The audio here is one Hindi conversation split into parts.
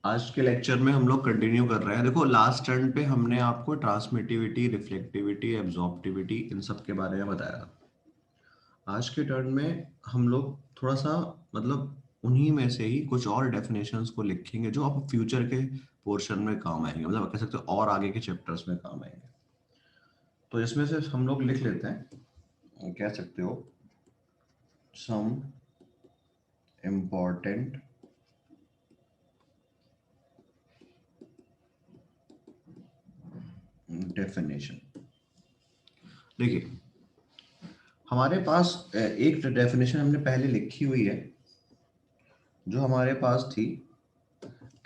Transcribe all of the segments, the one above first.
आज के लेक्चर में हम लोग कंटिन्यू कर रहे हैं। देखो, लास्ट टर्न पे हमने आपको ट्रांसमिटिविटी, रिफ्लेक्टिविटी, एब्जॉर्प्टिविटी इन सब के बारे में बताया था। आज के टर्न में हम लोग थोड़ा सा मतलब उन्हीं में से ही कुछ और डेफिनेशंस को लिखेंगे जो आप फ्यूचर के पोर्शन में काम आएंगे, मतलब आप कह सकते हो और आगे के चैप्टर्स में काम आएंगे। तो इसमें से हम लोग लिख लेते हैं, कह सकते हो सम इम्पॉर्टेंट डेफिनेशन। देखिए, हमारे पास एक डेफिनेशन हमने पहले लिखी हुई है जो हमारे पास थी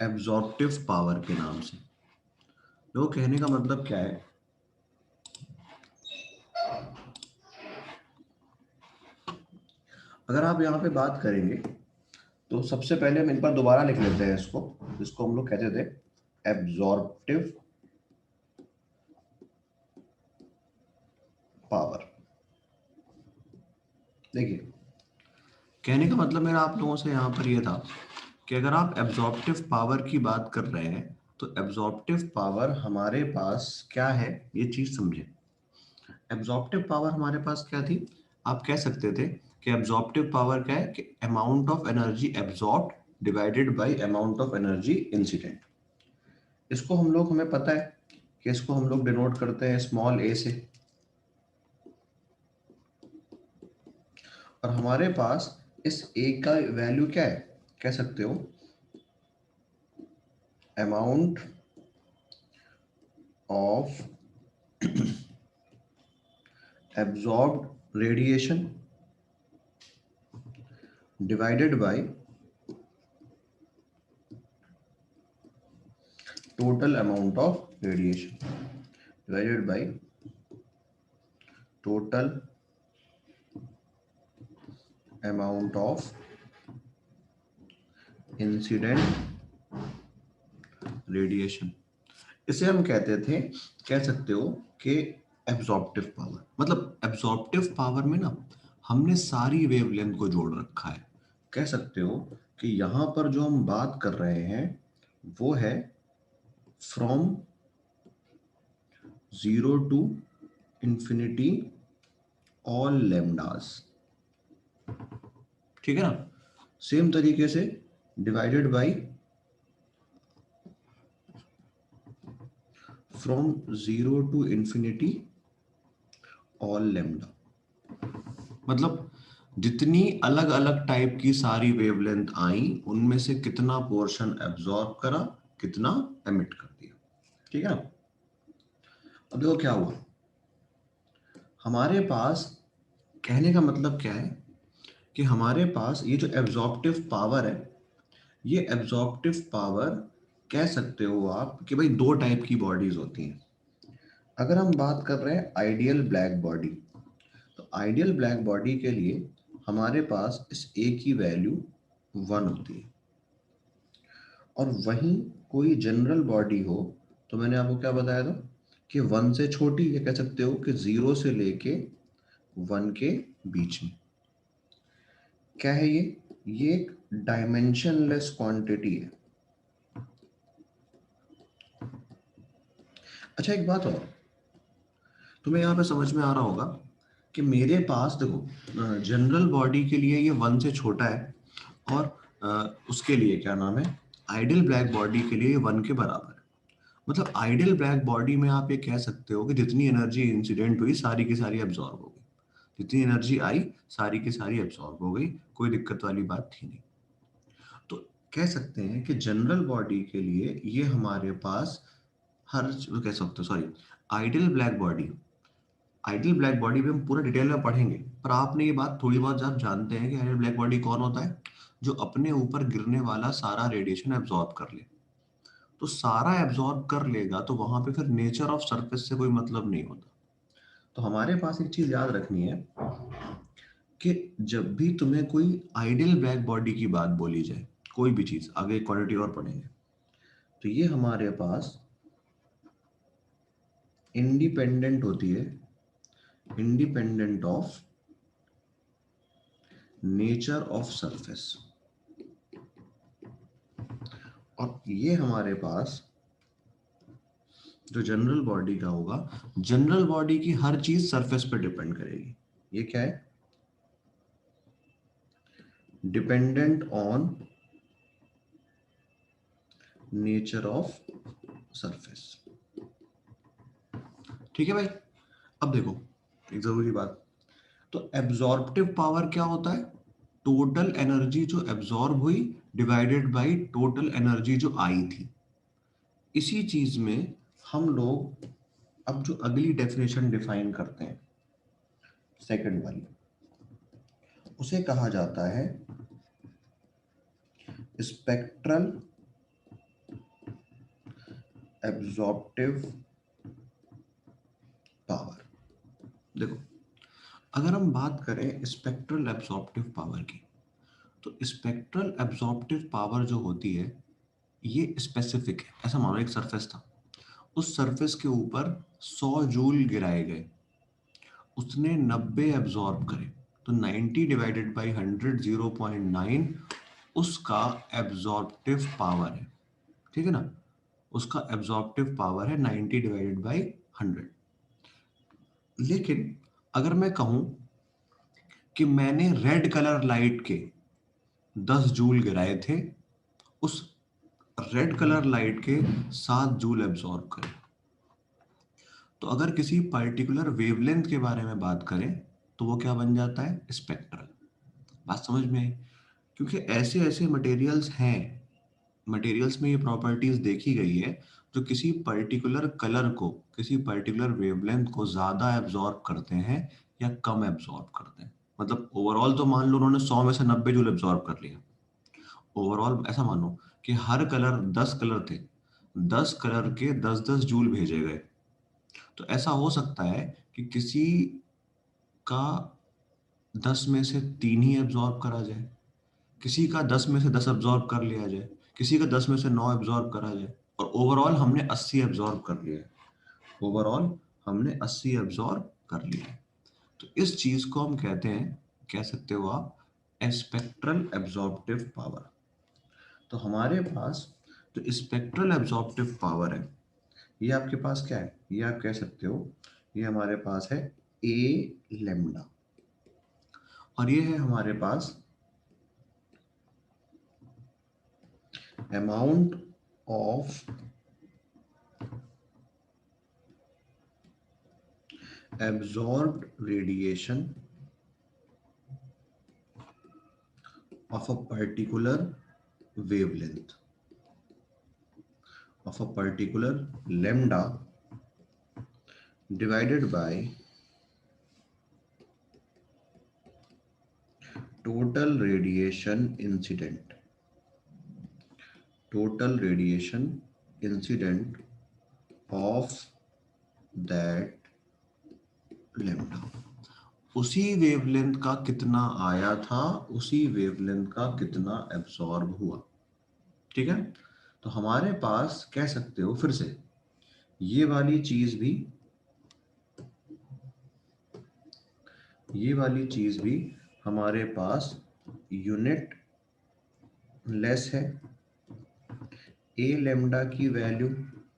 एब्जॉर्प्टिव पावर के नाम से। तो कहने का मतलब क्या है, अगर आप यहाँ पे बात करेंगे तो सबसे पहले हम एक बार दोबारा लिख लेते हैं इसको, जिसको हम लोग कहते थे एब्जॉर्प्टिव पावर। देखिए, कहने का मतलब मेरा आप लोगों से यहाँ पर ये था कि अगर आप एब्जॉर्प्टिव पावर की बात कर रहे हैं तो एब्जॉर्प्टिव पावर हमारे पास क्या है, ये चीज समझे। एब्जॉर्प्टिव पावर हमारे पास क्या थी, आप कह सकते थे कि एब्जॉर्प्टिव पावर क्या है कि amount of energy absorb divided by amount of energy incident. इसको हम लोग, हमें पता है कि इसको हम लोग डिनोट करते हैं स्मॉल ए से, और हमारे पास इस ए का वैल्यू क्या है, कह सकते हो amount of absorbed radiation divided by total amount of radiation divided by total amount of incident radiation. इसे हम कहते थे, कह सकते हो कि एब्जॉर्प्टिव पावर। मतलब एब्जॉर्प्टिव पावर में ना हमने सारी वेवलेंथ को जोड़ रखा है। कह सकते हो कि यहाँ पर जो हम बात कर रहे हैं वो है from zero to infinity all lambdas, ठीक है ना। सेम तरीके से divided by from zero to infinity all lambda. मतलब जितनी अलग अलग टाइप की सारी वेवलेंथ आई उनमें से कितना पोर्शन एब्जॉर्ब करा, कितना एमिट कर दिया, ठीक है ना। अब देखो क्या हुआ, हमारे पास कहने का मतलब क्या है कि हमारे पास ये जो एब्जॉर्प्टिव पावर है, ये एब्जॉर्प्टिव पावर कह सकते हो आप कि भाई दो टाइप की बॉडीज होती हैं। अगर हम बात कर रहे हैं आइडियल ब्लैक बॉडी, तो आइडियल ब्लैक बॉडी के लिए हमारे पास इस ए की वैल्यू 1 होती है। और वहीं कोई जनरल बॉडी हो तो मैंने आपको क्या बताया था कि 1 से छोटी, ये कह सकते हो कि 0 से लेके 1 के बीच में। क्या है ये एक डायमेंशनलेस क्वांटिटी है। अच्छा, एक बात और, तुम्हें यहाँ पे समझ में आ रहा होगा कि मेरे पास देखो जनरल बॉडी के लिए ये 1 से छोटा है, और उसके लिए क्या नाम है, आइडियल ब्लैक बॉडी के लिए ये 1 के बराबर है। मतलब आइडियल ब्लैक बॉडी में आप ये कह सकते हो कि जितनी एनर्जी इंसिडेंट हुई सारी की सारी एब्जॉर्ब हो गई, जितनी एनर्जी आई सारी की सारी एब्जॉर्ब हो गई, कोई दिक्कत वाली बात थी नहीं। तो कह सकते हैं कि जनरल बॉडी के लिए ये हमारे पास हर कह सकते हो, sorry, ideal black body, ideal black body भी हम पूरा डिटेल में पढ़ेंगे, पर आपने ये बात थोड़ी बहुत आप जानते हैं कि आइडियल ब्लैक बॉडी कौन होता है, जो अपने ऊपर गिरने वाला सारा रेडिएशन एब्जॉर्ब कर ले। तो सारा एब्जॉर्ब कर लेगा तो वहां पे फिर नेचर ऑफ सरफेस से कोई मतलब नहीं होता। तो हमारे पास एक चीज याद रखनी है कि जब भी तुम्हें कोई आइडियल ब्लैक बॉडी की बात बोली जाए, कोई भी चीज, आगे क्वालिटी और पढ़ेंगे, तो ये हमारे पास इंडिपेंडेंट होती है, independent of nature of surface. और ये हमारे पास जो जनरल बॉडी का होगा, जनरल बॉडी की हर चीज सरफेस पे डिपेंड करेगी। ये क्या है? Dependent on nature of surface. ठीक है भाई। अब देखो एक जरूरी बात, तो एब्जॉर्प्टिव पावर क्या होता है? टोटल एनर्जी जो एब्जॉर्ब हुई डिवाइडेड बाय टोटल एनर्जी जो आई थी। इसी चीज में हम लोग अब जो अगली डेफिनेशन डिफाइन करते हैं, सेकंड वाली, उसे कहा जाता है स्पेक्ट्रल एब्जॉर्प्टिव पावर। देखो, अगर हम बात करें स्पेक्ट्रल एब्जॉर्प्टिव पावर की, तो स्पेक्ट्रल एब्जॉर्प्टिव पावर जो होती है ये स्पेसिफिक है। ऐसा मानो एक सरफेस था, उस सरफेस के ऊपर 100 जूल गिराए गए, उसने 90 एब्जॉर्ब करे, तो 90 डिवाइडेड बाई 100 0.9 उसका एब्जॉर्प्टिव पावर है। ठीक है ना? उसका एब्जॉर्प्टिव पावर है 90 डिवाइडेड बाई 100। लेकिन अगर मैं कहूं कि मैंने रेड कलर लाइट के 10 जूल गिराए थे, उस रेड कलर लाइट के 7 जूल एब्जॉर्ब करे, तो अगर किसी पर्टिकुलर वेवलेंथ के बारे में बात करें तो वो क्या बन जाता है? स्पेक्ट्रल। बात समझ में आई? क्योंकि ऐसे ऐसे मटेरियल्स हैं, मटेरियल्स में ये प्रॉपर्टीज देखी गई है जो किसी पर्टिकुलर कलर को, किसी पर्टिकुलर वेवलेंथ को ज्यादा एब्जॉर्ब करते हैं या कम एब्जॉर्ब करते हैं। मतलब ओवरऑल तो मान लो उन्होंने 100 में से 90 जूल एब्जॉर्ब कर लिया। ओवरऑल ऐसा मानो कि हर कलर 10 कलर थे, 10 कलर के 10-10 जूल भेजे गए। तो ऐसा हो सकता है कि किसी का 10 में से 3 ही एब्जॉर्ब करा जाए, किसी का 10 में से 10 एब्जॉर्ब कर लिया जाए, किसी का 10 में से 9 एब्जॉर्ब करा जाए, और ओवरऑल हमने 80 एब्जॉर्ब कर लिया है। ओवरऑल हमने 80 एब्जॉर्ब कर लिया है। तो इस चीज को हम कहते हैं, कह सकते हो आप, स्पेक्ट्रल एब्जॉर्प्टिव पावर। तो हमारे पास जो स्पेक्ट्रल एब्जॉर्प्टिव पावर है, ये आपके पास क्या है? ये आप कह सकते हो, ये हमारे पास है ए लेम्डा, और ये है हमारे पास amount of absorbed radiation of a particular wavelength of a particular lambda divided by total radiation incident, total radiation incident of that lambda। उसी वेवलेंथ का कितना आया था, उसी वेवलेंथ का कितना एब्सॉर्ब हुआ। ठीक है? तो हमारे पास कह सकते हो फिर से, ये वाली चीज भी, ये वाली चीज भी हमारे पास यूनिट लेस है। ए लेम्डा की वैल्यू,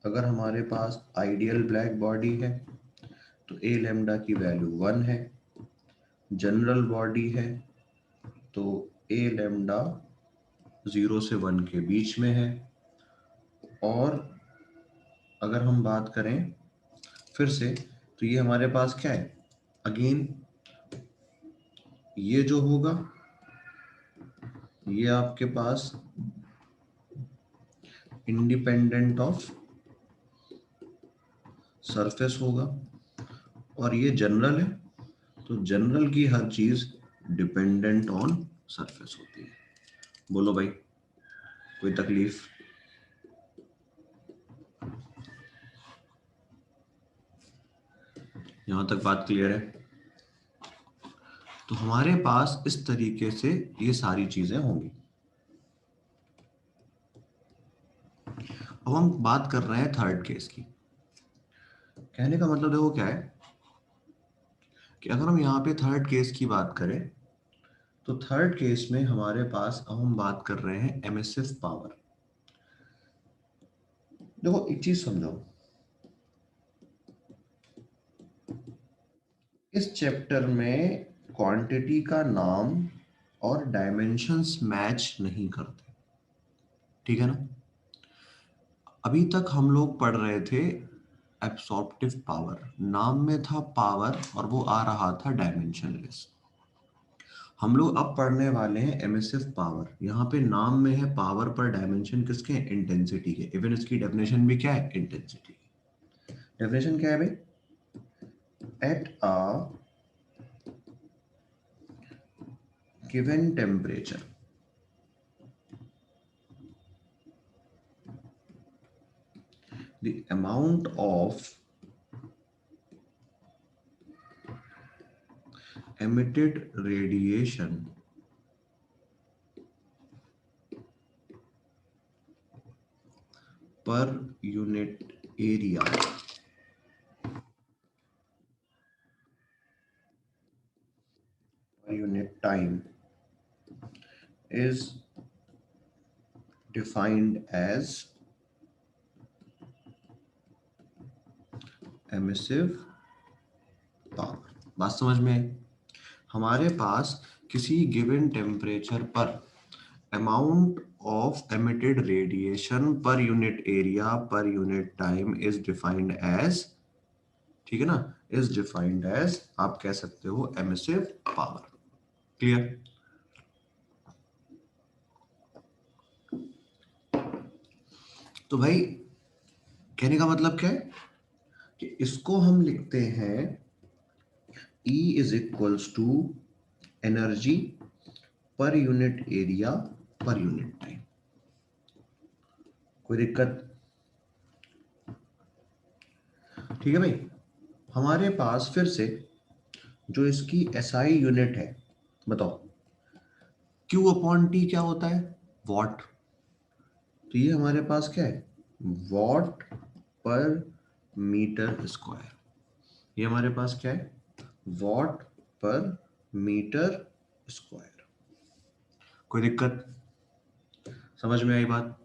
अगर हमारे पास आइडियल ब्लैक बॉडी है तो ए लेम्डा की वैल्यू 1 है। जनरल बॉडी है तो ए लेम्डा 0 से 1 के बीच में है। और अगर हम बात करें फिर से, तो ये हमारे पास क्या है? अगेन ये जो होगा, ये आपके पास इंडिपेंडेंट ऑफ सरफेस होगा, और ये जनरल है, तो जनरल की हर चीज डिपेंडेंट ऑन सरफेस होती है। बोलो भाई, कोई तकलीफ? यहां तक बात क्लियर है? तो हमारे पास इस तरीके से ये सारी चीजें होंगी। अब हम बात कर रहे हैं थर्ड केस की। कहने का मतलब देखो क्या है कि अगर हम यहाँ पे थर्ड केस की बात करें, तो थर्ड केस में हमारे पास अब हम बात कर रहे हैं एमिसिव पावर। देखो एक चीज समझो, इस चैप्टर में क्वांटिटी का नाम और डायमेंशंस मैच नहीं करते, ठीक है ना। अभी तक हम लोग पढ़ रहे थे एब्सॉर्प्टिव पावर, नाम में था पावर और वो आ रहा था डायमेंशनलेस। हम लोग अब पढ़ने वाले हैं एमिसिव पावर। यहाँ पे नाम में है पावर, पर डायमेंशन किसके हैं? इंटेंसिटी के। इवन इसकी डेफिनेशन भी क्या है? इंटेंसिटी। डेफिनेशन क्या है भाई? Eight a given temperature, the amount of emitted radiation per unit area per unit time is defined as emissive power। बात समझ में आई? हमारे पास किसी गिवन टेम्परेचर पर amount of emitted radiation per unit area per unit time is defined as, ठीक है ना, इज डिफाइंड एज, आप कह सकते हो एमिसिव पावर। क्लियर? तो भाई कहने का मतलब क्या है कि इसको हम लिखते हैं E is equals to energy per unit area per unit time. कोई दिक्कत? ठीक है भाई। हमारे पास फिर से जो इसकी एसआई यूनिट है, बताओ Q अपॉन टी क्या होता है? वॉट। तो ये हमारे पास क्या है? वॉट पर मीटर स्क्वायर। ये हमारे पास क्या है? वॉट पर मीटर स्क्वायर। कोई दिक्कत? समझ में आई बात?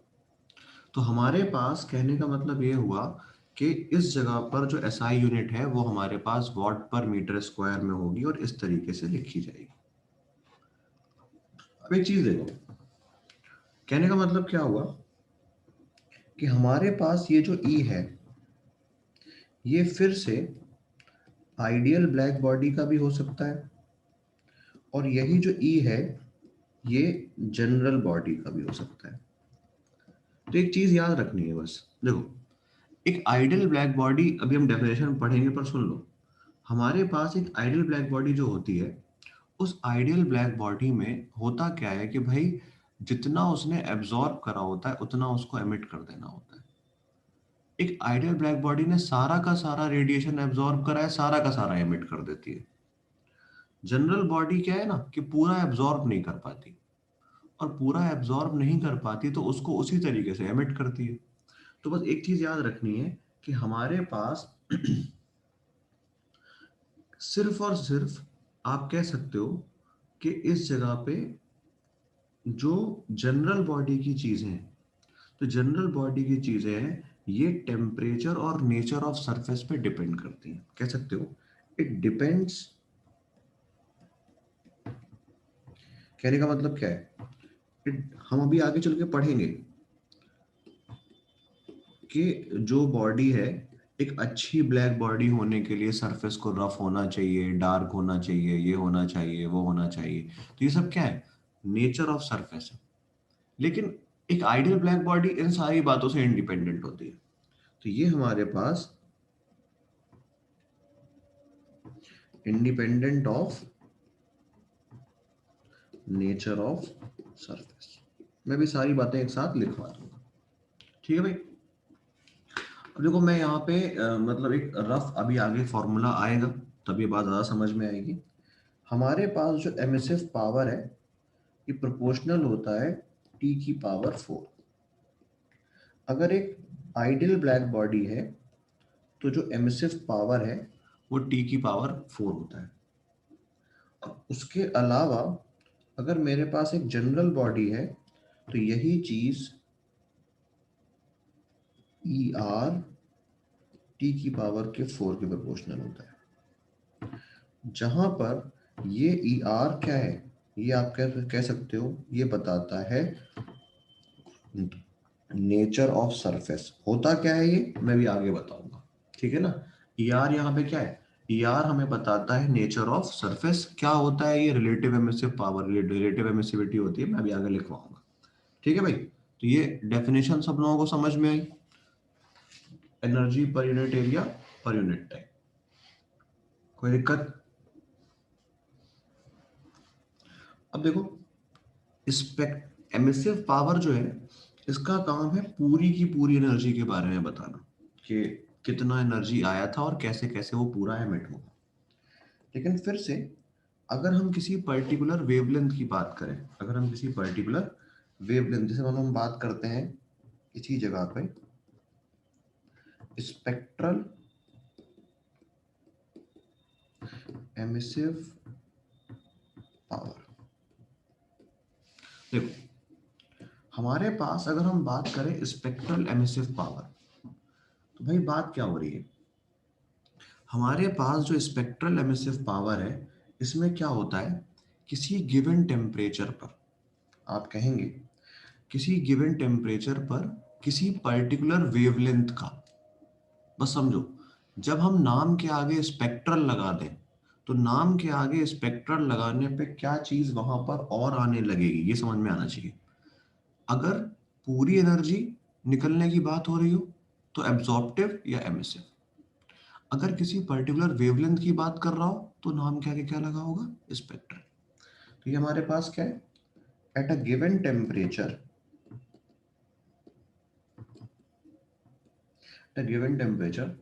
तो हमारे पास कहने का मतलब ये हुआ कि इस जगह पर जो एसआई यूनिट है वो हमारे पास वॉट पर मीटर स्क्वायर में होगी और इस तरीके से लिखी जाएगी। अब एक चीज देखो, कहने का मतलब क्या हुआ कि हमारे पास ये जो ई है ये फिर से आइडियल ब्लैक बॉडी का भी हो सकता है, और यही जो ई है ये जनरल बॉडी का भी हो सकता है। तो एक चीज याद रखनी है बस, देखो एक आइडियल ब्लैक बॉडी, अभी हम डेफिनेशन पढ़ेंगे पर सुन लो। हमारे पास एक आइडियल ब्लैक बॉडी जो होती है, उस आइडियल ब्लैक बॉडी में होता क्या है कि भाई जितना उसने एब्जॉर्ब करा होता है उतना उसको एमिट कर देना होता है। एक आइडियल ब्लैक बॉडी ने सारा का सारा रेडिएशन एब्जॉर्ब करा है, सारा का सारा एमिट कर देती है। जनरल बॉडी क्या है ना कि पूरा एब्जॉर्ब नहीं कर पाती, और पूरा एब्जॉर्ब नहीं कर पाती तो उसको उसी तरीके से एमिट करती है। तो बस एक चीज याद रखनी है कि हमारे पास सिर्फ और सिर्फ आप कह सकते हो कि इस जगह पे जो जनरल बॉडी की चीजें हैं, तो जनरल बॉडी की चीजें हैं ये टेम्परेचर और नेचर ऑफ सरफेस पे डिपेंड करती हैं। कह सकते हो इट डिपेंड्स। कहने का मतलब क्या है? हम अभी आगे चल के पढ़ेंगे कि जो बॉडी है, एक अच्छी ब्लैक बॉडी होने के लिए सरफेस को रफ होना चाहिए, डार्क होना चाहिए, ये होना चाहिए, वो होना चाहिए। तो ये सब क्या है? नेचर ऑफ सरफेस है। लेकिन एक आइडियल ब्लैक बॉडी इन सारी बातों से इंडिपेंडेंट होती है। तो ये हमारे पास independent of nature of surface. मैं भी सारी बातें एक साथ लिखवा दूंगा, ठीक है भाई। अब देखो मैं यहाँ पे मतलब एक रफ अभी आगे फॉर्मूला आएगा तब ये बात ज़्यादा समझ में आएगी। हमारे पास जो एमिसिव पावर है ये प्रोपोर्शनल होता है टी की पावर 4। अगर एक आइडियल ब्लैक बॉडी है तो जो एमिसिव पावर है वो टी की पावर 4 होता है। अब उसके अलावा अगर मेरे पास एक जनरल बॉडी है तो यही चीज ई आर टी की पावर के 4 के प्रोपोर्शनल होता है, जहां पर ये ई आर क्या है, ये आप कह सकते हो ये बताता है नेचर ऑफ सरफेस। होता क्या है ये मैं भी आगे बताऊंगा, ठीक है ना। ई आर यहाँ पे क्या है, ई आर हमें बताता है नेचर ऑफ सरफेस। क्या होता है ये, relative emissive power, relative emissivity होती है, मैं भी आगे लिखवाऊंगा, ठीक है भाई। तो ये डेफिनेशन सब लोगों को समझ में आई, energy per unit area per unit time, कोई दिक्कत। अब देखो स्पेक्ट एमिसिव पावर जो है, इसका काम है पूरी की पूरी एनर्जी के बारे में बताना कि कितना एनर्जी आया था और कैसे कैसे वो पूरा एमिट हुआ। लेकिन फिर से अगर हम किसी पर्टिकुलर वेवलेंथ की बात करें, अगर हम किसी पर्टिकुलर वेवलेंथ, जैसे हम बात करते हैं इसी जगह पे स्पेक्ट्रल एमिसिव पावर। देखो हमारे पास अगर हम बात करें स्पेक्ट्रल एमिसिव पावर, तो भाई बात क्या हो रही है, हमारे पास जो स्पेक्ट्रल एमिसिव पावर है, इसमें क्या होता है, किसी गिवन टेम्परेचर पर, आप कहेंगे किसी गिवन टेम्परेचर पर किसी पर्टिकुलर वेवलेंथ का, बस समझो जब हम नाम के आगे स्पेक्ट्रल लगा दें, तो नाम के आगे स्पेक्ट्रल लगाने पे क्या चीज वहां पर और आने लगेगी, ये समझ में आना चाहिए। अगर पूरी एनर्जी निकलने की बात हो रही हो तो एब्जॉर्प्टिव या एमिसिव, अगर किसी पर्टिकुलर वेवलेंथ की बात कर रहा हो तो नाम के आगे क्या लगा होगा, स्पेक्ट्रल। तो ये हमारे पास क्या है, eight a given temperature, eight a given temperature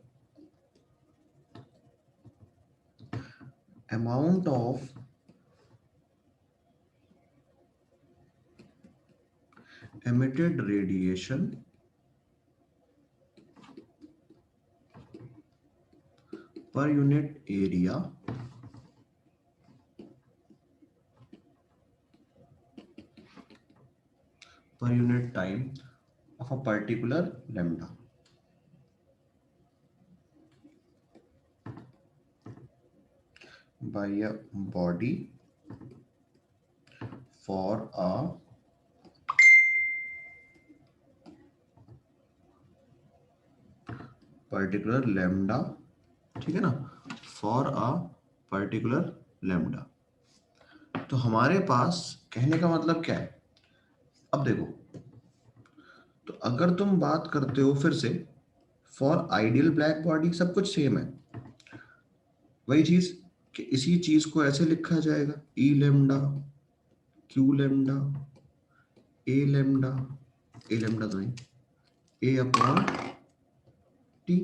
amount of emitted radiation per unit area per unit time of a particular lambda by a body for a particular lambda, ठीक है ना, फॉर अ पर्टिकुलर लैम्डा। तो हमारे पास कहने का मतलब क्या है, अब देखो, तो अगर तुम बात करते हो फिर से फॉर आइडियल ब्लैक बॉडी, सब कुछ सेम है, वही चीज कि इसी चीज को ऐसे लिखा जाएगा, ई लेमडा क्यू लेमडा लेमडा, ए लेमडा तो नहीं, ए अपॉन टी।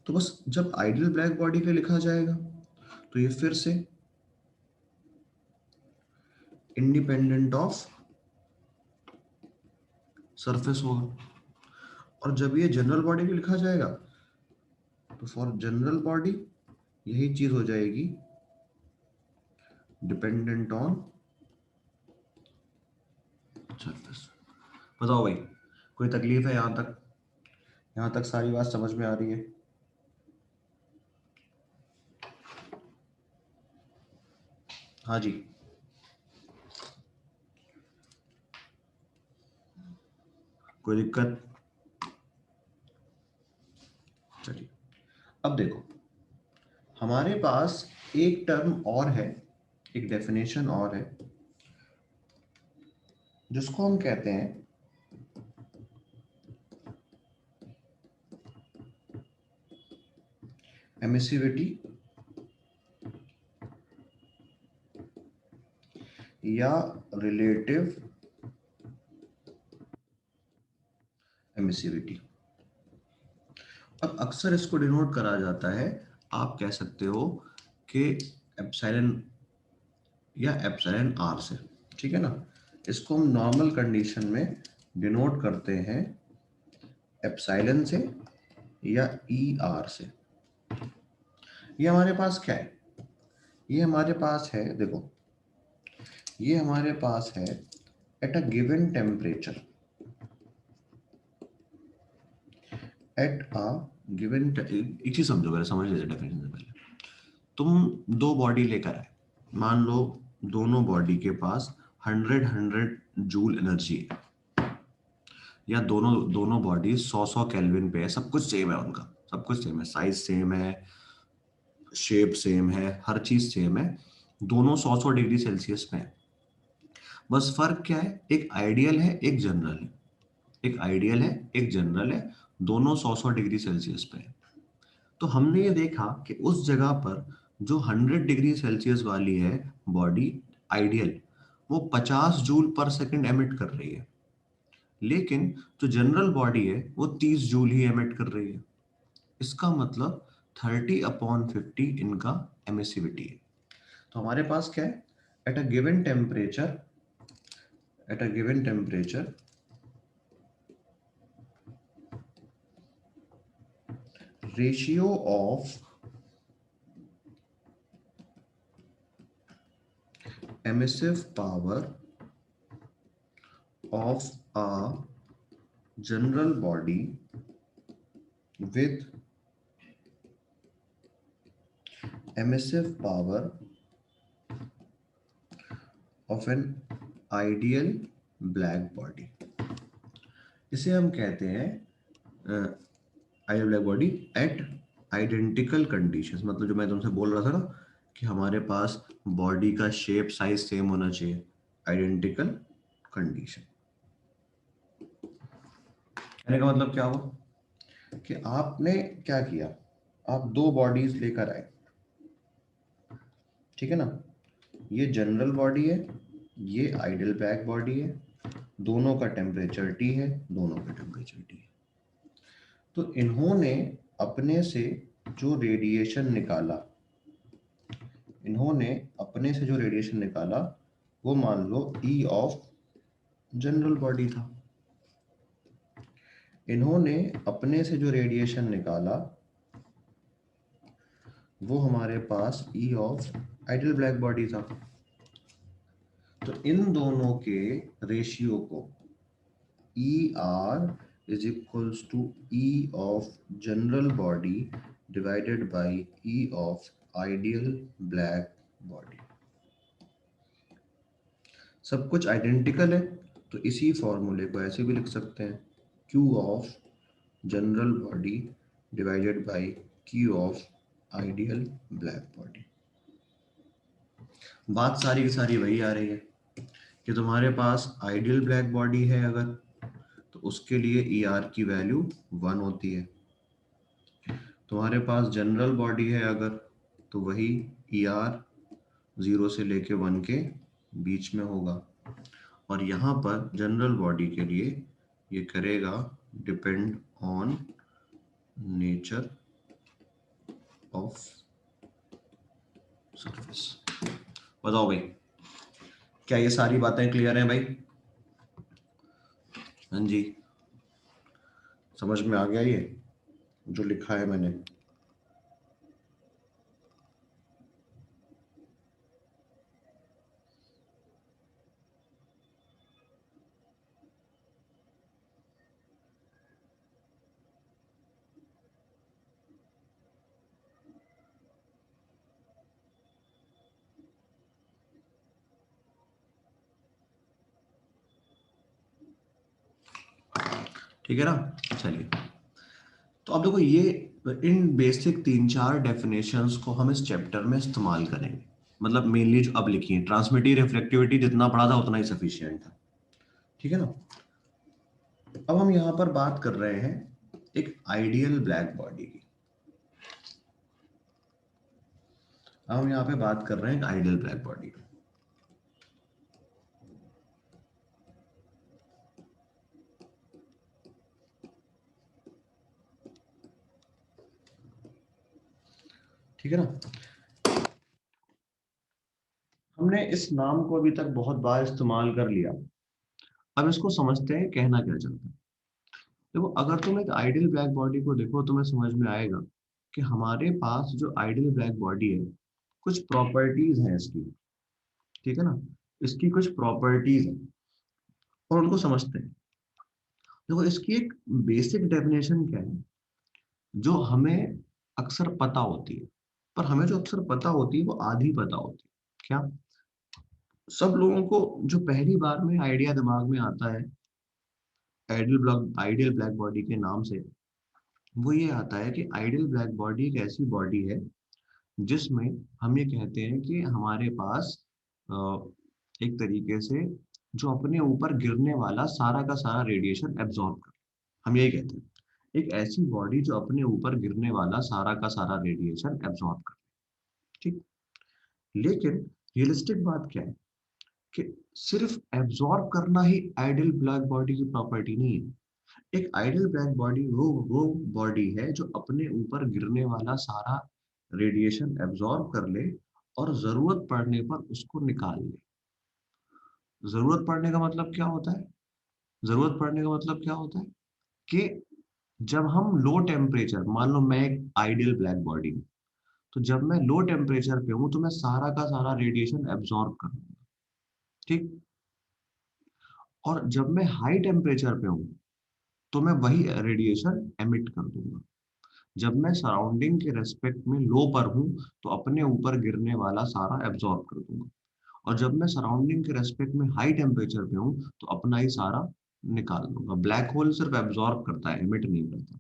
तो बस जब आइडियल ब्लैक बॉडी के लिए लिखा जाएगा तो ये फिर से इंडिपेंडेंट ऑफ सरफेस होगा, और जब ये जनरल बॉडी के लिखा जाएगा तो फॉर जनरल बॉडी यही चीज हो जाएगी, डिपेंडेंट ऑन सरफेस। बताओ भाई कोई तकलीफ है यहां तक, यहां तक सारी बात समझ में आ रही है। हाँ जी, कोई दिक्कत। चलिए अब देखो हमारे पास एक टर्म और है, एक डेफिनेशन और है, जिसको हम कहते हैं एमिसिविटी या रिलेटिव एमिसिविटी। अब अक्सर इसको डिनोट करा जाता है, आप कह सकते हो कि एप्सिलॉन या एप्सिलॉन आर से, ठीक है ना। इसको हम नॉर्मल कंडीशन में डिनोट करते हैं एप्सिलॉन से या ई आर से। ये हमारे पास क्या है, ये हमारे पास है, देखो ये हमारे पास है eight a given temperature, eight a given, एक चीज समझो, पहले समझ लीजिए डेफिनेशन से पहले। तुम दो बॉडी लेकर आए, मान लो दोनों बॉडी के पास 100 जूल एनर्जी है, या दोनों दोनों बॉडी 100 केल्विन पे है, सब कुछ सेम है उनका, सब कुछ सेम है, साइज सेम है, शेप सेम है, हर चीज सेम है, दोनों 100 डिग्री सेल्सियस में है। बस फर्क क्या है, एक आइडियल है एक जनरल है, एक आइडियल है एक जनरल है, दोनों 100 डिग्री सेल्सियस पे है। तो हमने ये देखा कि उस जगह पर जो 100 डिग्री सेल्सियस वाली है बॉडी आइडियल, वो 50 जूल पर सेकंड एमिट कर रही है, लेकिन जो जनरल बॉडी है वो 30 जूल ही एमिट कर रही है। इसका मतलब 30/50 इनका एमिसिविटी है। तो हमारे पास क्या है, eight a given temperature, eight a given temperature ratio of emissive power of a general body with emissive power of an ideal black body, इसे हम कहते हैं ideal black body at identical conditions. मतलब जो मैं तुमसे बोल रहा था ना कि हमारे पास बॉडी का शेप साइज सेम होना चाहिए, आइडेंटिकल कंडीशन। कहने का मतलब क्या हुआ कि आपने क्या किया, आप दो बॉडीज लेकर आए, ठीक है ना, ये जनरल बॉडी है, ये आइडियल ब्लैक बॉडी है, दोनों का टेम्परेचर टी है, दोनों का टेम्परेचर टी है। तो इन्होंने अपने से जो रेडिएशन निकाला, इन्होंने अपने से जो रेडिएशन निकाला वो मान लो ई ऑफ जनरल बॉडी था। इन्होंने अपने से जो रेडिएशन निकाला वो हमारे पास E of ideal black body था। तो इन दोनों के रेशियो को E R is equals to E of general body divided by E of ideal black body. सब कुछ आइडेंटिकल है, तो इसी फॉर्मूले को ऐसे भी लिख सकते हैं, Q of general body divided by Q of ideal black body. बात सारी की सारी वही आ रही है कि तुम्हारे पास आइडियल ब्लैक बॉडी है अगर, तो उसके लिए ई आर की वैल्यू 1 होती है। तुम्हारे पास जनरल बॉडी है अगर, तो वही ई आर 0 से लेके 1 के बीच में होगा। और यहाँ पर जनरल बॉडी के लिए ये करेगा depend on nature of surface. बताओ भाई, क्या ये सारी बातें क्लियर हैं भाई? हाँ जी, समझ में आ गया ये जो लिखा है मैंने? ठीक है ना? चलिए, तो अब देखो ये इन बेसिक 3-4 डेफिनेशंस को हम इस चैप्टर में इस्तेमाल करेंगे। मतलब मेनली जो अब लिखी है, ट्रांसमिटिव रिफ्लेक्टिविटी जितना पढ़ा था उतना ही सफिशिएंट था, ठीक है ना। अब हम यहाँ पर बात कर रहे हैं एक आइडियल ब्लैक बॉडी की। अब हम यहाँ पे बात कर रहे हैं एक आइडियल ब्लैक बॉडी की। ठीक है ना। हमने इस नाम को अभी तक बहुत बार इस्तेमाल कर लिया, अब इसको समझते हैं कहना क्या चाहता है। देखो, अगर तुम एक आइडियल ब्लैक बॉडी को देखो तुम्हें समझ में आएगा कि हमारे पास जो आइडियल ब्लैक बॉडी है कुछ प्रॉपर्टीज हैं इसकी, ठीक है ना, इसकी कुछ प्रॉपर्टीज हैं और उनको समझते हैं। देखो, इसकी एक बेसिक डेफिनेशन क्या है जो हमें अक्सर पता होती है, पर हमें जो अक्सर पता होती है वो आधी पता होती है। क्या? सब लोगों को जो पहली बार में आइडिया दिमाग में आता है आइडियल ब्लैक बॉडी के नाम से, वो ये आता है कि आइडियल ब्लैक बॉडी एक ऐसी बॉडी है जिसमें हम ये कहते हैं कि हमारे पास अ, एक तरीके से जो अपने ऊपर गिरने वाला सारा का सारा रेडिएशन एब्जॉर्ब कर, हम यही कहते हैं एक ऐसी बॉडी जो अपने ऊपर गिरने वाला सारा का सारा रेडिएशन एब्जॉर्ब कर। ठीक। लेकिन रियलिस्टिक बात क्या है कि सिर्फ एब्जॉर्ब करना ही आइडियल ब्लैक बॉडी की प्रॉपर्टी नहीं है। एक आइडियल ब्लैक बॉडी वो बॉडी है जो अपने ऊपर गिरने वाला सारा रेडिएशन एब्जॉर्ब कर ले और जरूरत पड़ने पर उसको निकाल ले। जरूरत पड़ने का मतलब क्या होता है? जरूरत पड़ने का मतलब क्या होता है कि जब हम लो टेम्परेचर, मान लो मैं एक आइडियल ब्लैक बॉडी हूँ, तो जब मैं लो टेम्परेचर पे हूँ तो मैं सारा का सारा रेडिएशन एब्जॉर्ब कर लूंगा। ठीक। और जब मैं हाई टेम्परेचर पे हूँ तो मैं वही रेडिएशन एमिट कर दूंगा। जब मैं सराउंडिंग के रेस्पेक्ट में लो पर हूँ तो अपने ऊपर गिरने वाला सारा एब्जॉर्ब कर दूंगा, और जब मैं सराउंडिंग के रेस्पेक्ट में हाई टेम्परेचर पे हूँ तो अपना ही सारा निकाल दूंगा। ब्लैक होल सिर्फ एब्जॉर्ब करता है, एमिट नहीं करता।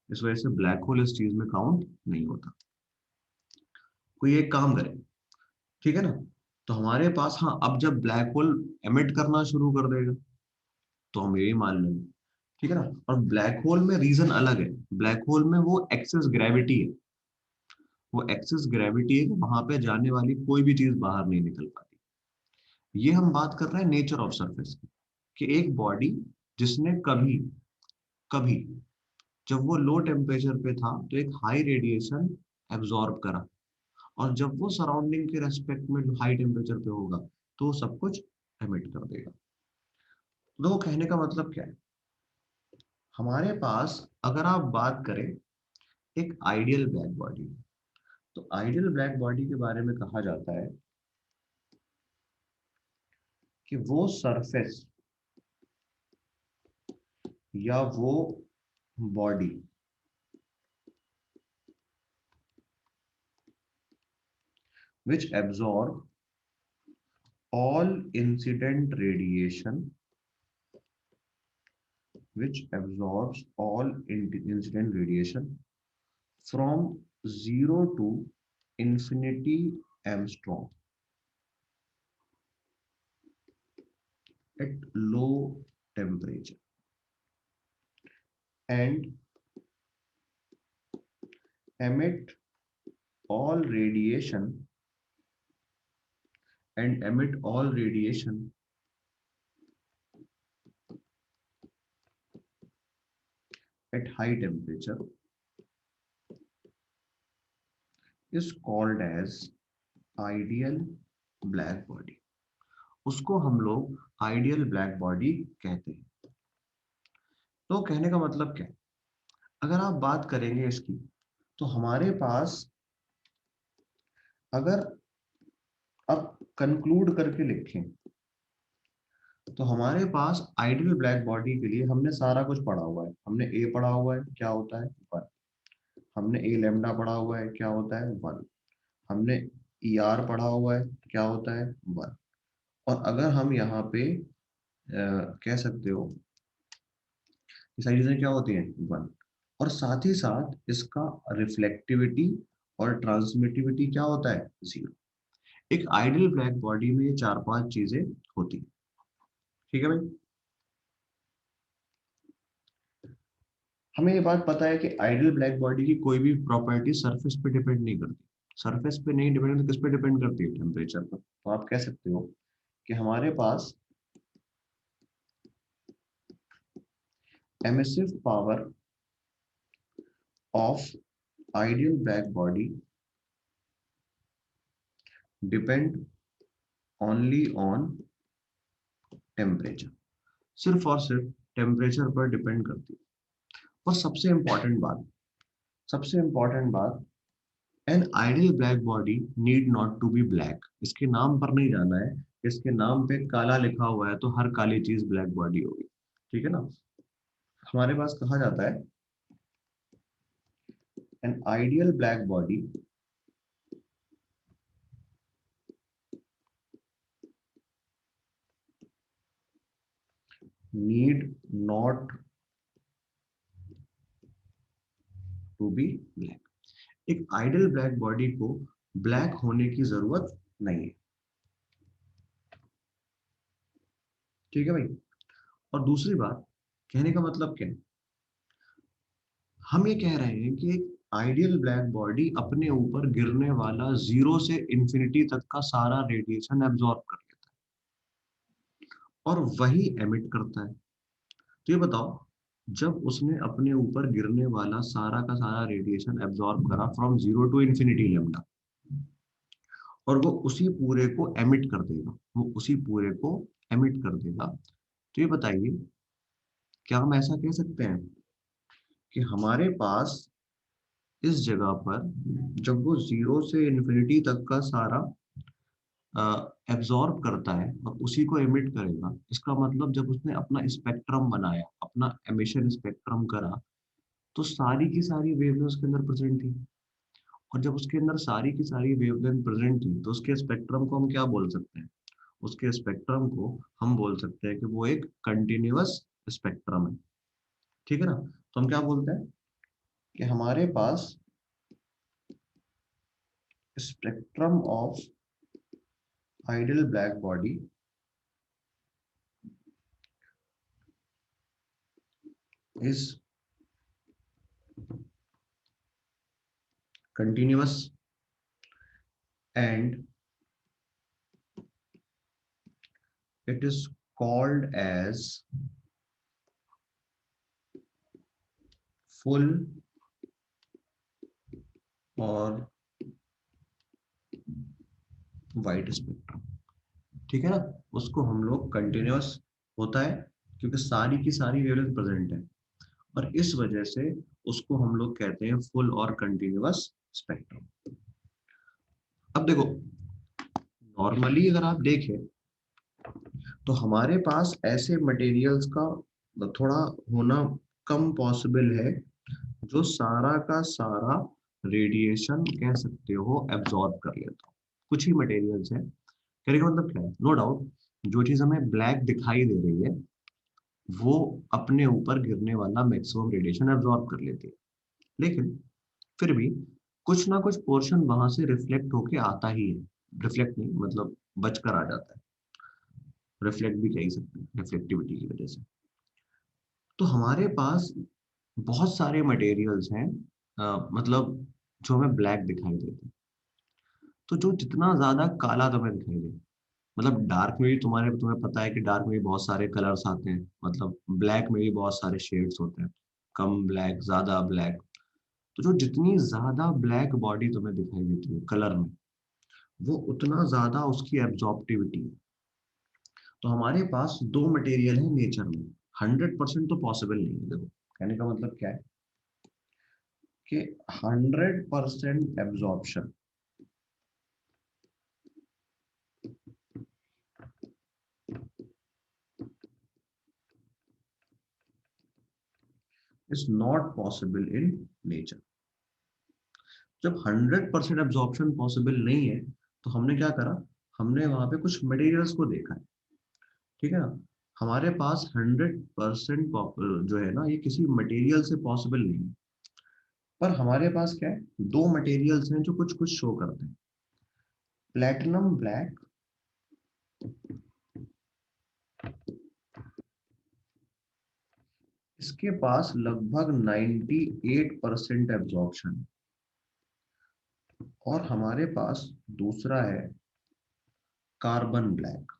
इस वजह से ब्लैक होल इस चीज में काउंट नहीं होता। कोई एक काम करे, ठीक है ना, तो हमारे पास, हाँ, अब जब ब्लैक होल एमिट करना शुरू कर देगा तो हम यही मान लेंगे, ठीक है ना। और ब्लैक होल में रीजन अलग है। ब्लैक होल में वो एक्सेस ग्रेविटी है, वो एक्सेस ग्रेविटी है कि वहां पे जाने वाली कोई भी चीज बाहर नहीं निकल पाती। ये हम बात कर रहे हैं नेचर ऑफ सरफेस की, कि एक बॉडी जिसने कभी कभी जब वो लो टेम्परेचर पे था तो एक हाई रेडिएशन एब्जॉर्ब करा, और जब वो सराउंडिंग के रेस्पेक्ट में हाई टेम्परेचर पे होगा तो वो सब कुछ एमिट कर देगा। तो वो कहने का मतलब क्या है? हमारे पास अगर आप बात करें एक आइडियल ब्लैक बॉडी, तो आइडियल ब्लैक बॉडी के बारे में कहा जाता है कि वो सरफेस या वो body which absorb all incident radiation, which absorbs all incident radiation from 0 to infinity Armstrong at low temperature and emit all radiation emit all radiation at high temperature is called as ideal black body. उसको हम लोग आइडियल ब्लैक बॉडी कहते हैं। तो कहने का मतलब क्या है? अगर आप बात करेंगे इसकी, तो हमारे पास, अगर आप कंक्लूड करके लिखें, तो हमारे पास आइडियल ब्लैक बॉडी के लिए हमने सारा कुछ पढ़ा हुआ है। हमने ए पढ़ा हुआ है, क्या होता है? वन। हमने ए लेमडा पढ़ा हुआ है, क्या होता है? वन। हमने ई आर पढ़ा हुआ है, क्या होता है? वन। और अगर हम यहाँ पे कह सकते हो ये सारी चीजें क्या होती हैं? वन। और साथ ही साथ इसका रिफ्लेक्टिविटी और ट्रांसमिटिविटी क्या होता है? जीरो। एक आइडियल ब्लैक बॉडी में ये चार पांच चीजें होती हैं। ठीक है भाई। हमें ये बात पता है कि आइडियल ब्लैक बॉडी की कोई भी प्रॉपर्टी सरफेस पे डिपेंड नहीं करती। सरफेस पे नहीं डिपेंड, तो किस पे डिपेंड करती है? टेम्परेचर पर। तो आप कह सकते हो कि हमारे पास emissive power of ideal black body depend only on temperature. सिर्फ और सिर्फ टेम्परेचर पर डिपेंड करती है। और सबसे इंपॉर्टेंट बात, an ideal black body need not to be black. इसके नाम पर नहीं जाना है, इसके नाम पे काला लिखा हुआ है तो हर काली चीज ब्लैक बॉडी होगी। ठीक है ना। हमारे पास कहा जाता है an ideal black body need not to be black. एक आइडियल ब्लैक बॉडी को ब्लैक होने की जरूरत नहीं है, ठीक है भाई। और दूसरी बात, कहने का मतलब क्या है, हम ये कह रहे हैं कि एक आइडियल ब्लैक बॉडी अपने ऊपर गिरने वाला 0 से इंफिनिटी तक का सारा रेडिएशन एब्जॉर्ब कर लेता है और वही एमिट करता है। तो ये बताओ, जब उसने अपने ऊपर गिरने वाला सारा का सारा रेडिएशन एब्जॉर्ब करा फ्रॉम 0 टू इंफिनिटी लेमडा, और वो उसी पूरे को एमिट कर देगा, वो उसी पूरे को एमिट कर देगा, तो ये बताइए, क्या हम ऐसा कह सकते हैं कि हमारे पास इस जगह पर जब वो 0 से इंफिनिटी तक का सारा एब्जॉर्ब करता है और उसी को एमिट करेगा, इसका मतलब जब उसने अपना स्पेक्ट्रम बनाया, अपना एमिशन स्पेक्ट्रम करा, तो सारी की सारी वेवलेंथ उसके अंदर प्रेजेंट थी, और जब उसके अंदर सारी की सारी वेवलेंथ प्रेजेंट थी तो उसके स्पेक्ट्रम को हम क्या बोल सकते हैं, उसके स्पेक्ट्रम को हम बोल सकते हैं कि वो एक कंटिन्यूअस स्पेक्ट्रम है, ठीक है ना। तो हम क्या बोलते हैं कि हमारे पास spectrum of ideal black body is continuous and it is called as full और वाइट स्पेक्ट्रम, ठीक है ना। उसको हम लोग कंटिन्यूअस होता है क्योंकि सारी की सारी वेवलेंथ प्रेजेंट है, और इस वजह से उसको हम लोग कहते हैं फुल और कंटिन्यूअस स्पेक्ट्रम। अब देखो, नॉर्मली अगर आप देखें तो हमारे पास ऐसे मटेरियल्स का थोड़ा होना कम पॉसिबल है जो सारा का सारा रेडिएशन कह सकते हो एब्जॉर्ब कर लेता हो। कुछ ही मटेरियल्स हैं, कहने का मतलब क्या है, नो डाउट जो चीज हमें ब्लैक दिखाई दे रही है वो अपने ऊपर गिरने वाला मैक्सिमम रेडिएशन एब्जॉर्ब कर लेती है, लेकिन फिर भी कुछ ना कुछ पोर्शन वहां से रिफ्लेक्ट होके आता ही है, रिफ्लेक्ट नहीं मतलब बचकर आ जाता है, रिफ्लेक्ट भी कह ही सकते हैं रिफ्लेक्टिविटी की वजह से। तो हमारे पास बहुत सारे मटेरियल्स हैं, मतलब जो हमें ब्लैक दिखाई देते हैं। तो जो जितना ज्यादा काला तुम्हें दिखाई दे, मतलब डार्क में भी तुम्हें पता है कि डार्क में भी बहुत सारे कलर्स आते हैं, मतलब ब्लैक में भी बहुत सारे शेड्स होते हैं, कम ब्लैक, ज्यादा ब्लैक। तो जो जितनी ज्यादा ब्लैक बॉडी तुम्हें दिखाई देती है कलर में, वो उतना ज्यादा उसकी एब्जॉर्प्टिविटी है। तो हमारे पास दो मटेरियल है नेचर में, 100% तो पॉसिबल नहीं है। देखो, कहने का मतलब क्या है कि 100% absorption is not possible in nature. जब 100% एब्जॉर्प्शन पॉसिबल नहीं है तो हमने क्या करा, हमने वहां पे कुछ मटेरियल्स को देखा है, ठीक है ना। हमारे पास 100% जो है ना, ये किसी मटेरियल से पॉसिबल नहीं है, पर हमारे पास क्या है, दो मटेरियल्स हैं जो कुछ कुछ शो करते हैं। प्लेटिनम ब्लैक इसके पास लगभग 98% एब्जॉर्प्शन, और हमारे पास दूसरा है कार्बन ब्लैक,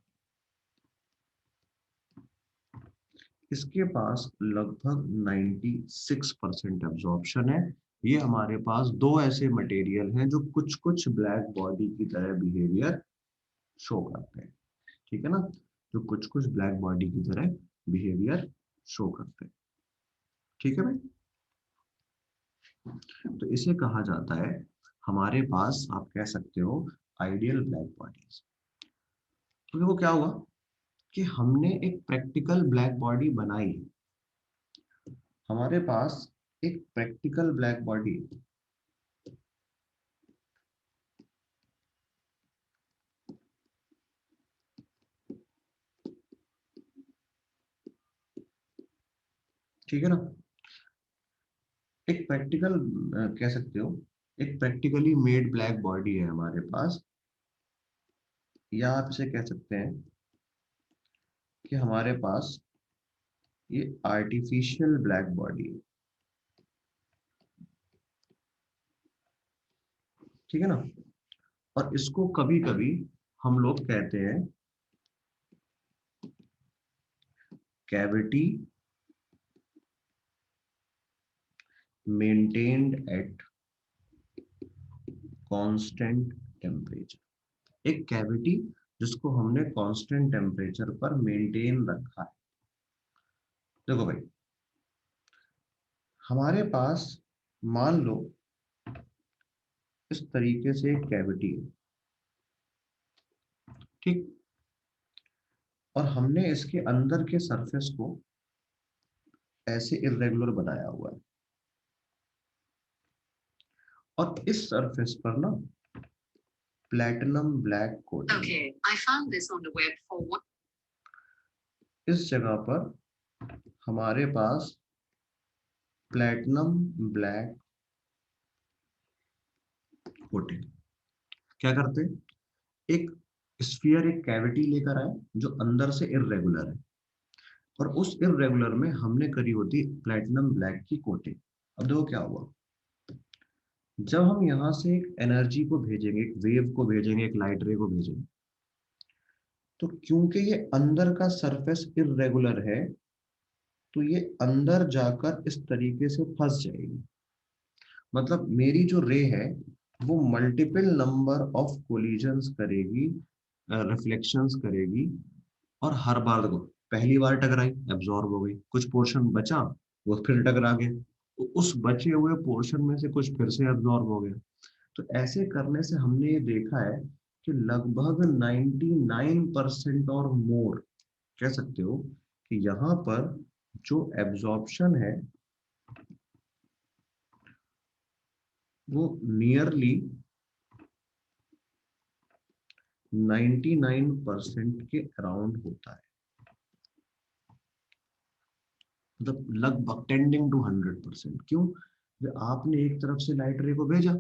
इसके पास लगभग 96% एब्जॉर्प्शन है। ये हमारे पास दो ऐसे मटेरियल हैं जो कुछ कुछ ब्लैक बॉडी की तरह बिहेवियर शो करते हैं, ठीक है ना, जो कुछ कुछ ब्लैक बॉडी की तरह बिहेवियर शो करते हैं, ठीक है भाई। तो इसे कहा जाता है, हमारे पास आप कह सकते हो आइडियल ब्लैक बॉडीज। तो देखो क्या हुआ कि हमने एक प्रैक्टिकल ब्लैक बॉडी बनाई, हमारे पास एक प्रैक्टिकल ब्लैक बॉडी, ठीक है ना। एक प्रैक्टिकल कह सकते हो, एक प्रैक्टिकली मेड ब्लैक बॉडी है हमारे पास, या आप इसे कह सकते हैं कि हमारे पास ये आर्टिफिशियल ब्लैक बॉडी है। ठीक है ना। और इसको कभी कभी हम लोग कहते हैं cavity maintained at constant temperature. एक कैविटी जिसको हमने कांस्टेंट टेम्परेचर पर मेंटेन रखा है। देखो भाई, हमारे पास मान लो इस तरीके से एक कैविटी है, ठीक, और हमने इसके अंदर के सरफेस को ऐसे इरेगुलर बनाया हुआ है, और इस सरफेस पर ना platinum black coating. Okay, I found this on the web for what? इस जगह पर हमारे पास प्लैटिनम ब्लैक कोटिंग। क्या करते हैं, एक स्फीयर, एक कैविटी लेकर आए जो अंदर से इरेगुलर है, और उस इरेगुलर में हमने करी होती प्लैटिनम ब्लैक की कोटिंग। अब देखो क्या हुआ, जब हम यहाँ से एक एनर्जी को भेजेंगे, एक वेव को भेजेंगे, एक लाइट रे को भेजेंगे, तो क्योंकि ये अंदर का सरफेस इरेगुलर है, तो ये अंदर जाकर इस तरीके से फंस जाएगी। मतलब मेरी जो रे है वो मल्टीपल नंबर ऑफ कोलिजन्स करेगी, रिफ्लेक्शंस करेगी, और हर बार देखो, पहली बार टकराई, एब्जॉर्ब हो गई, कुछ पोर्शन बचा, वो फिर टकरा गया, तो उस बचे हुए पोर्शन में से कुछ फिर से एब्जॉर्ब हो गया। तो ऐसे करने से हमने ये देखा है कि लगभग 99% और मोर कह सकते हो कि यहाँ पर जो एब्जॉर्प्शन है वो नियरली 99% के अराउंड होता है। मतलब लगभग टेंडिंग टू 100%। क्यों? आपने एक तरफ से लाइट रे को भेजा,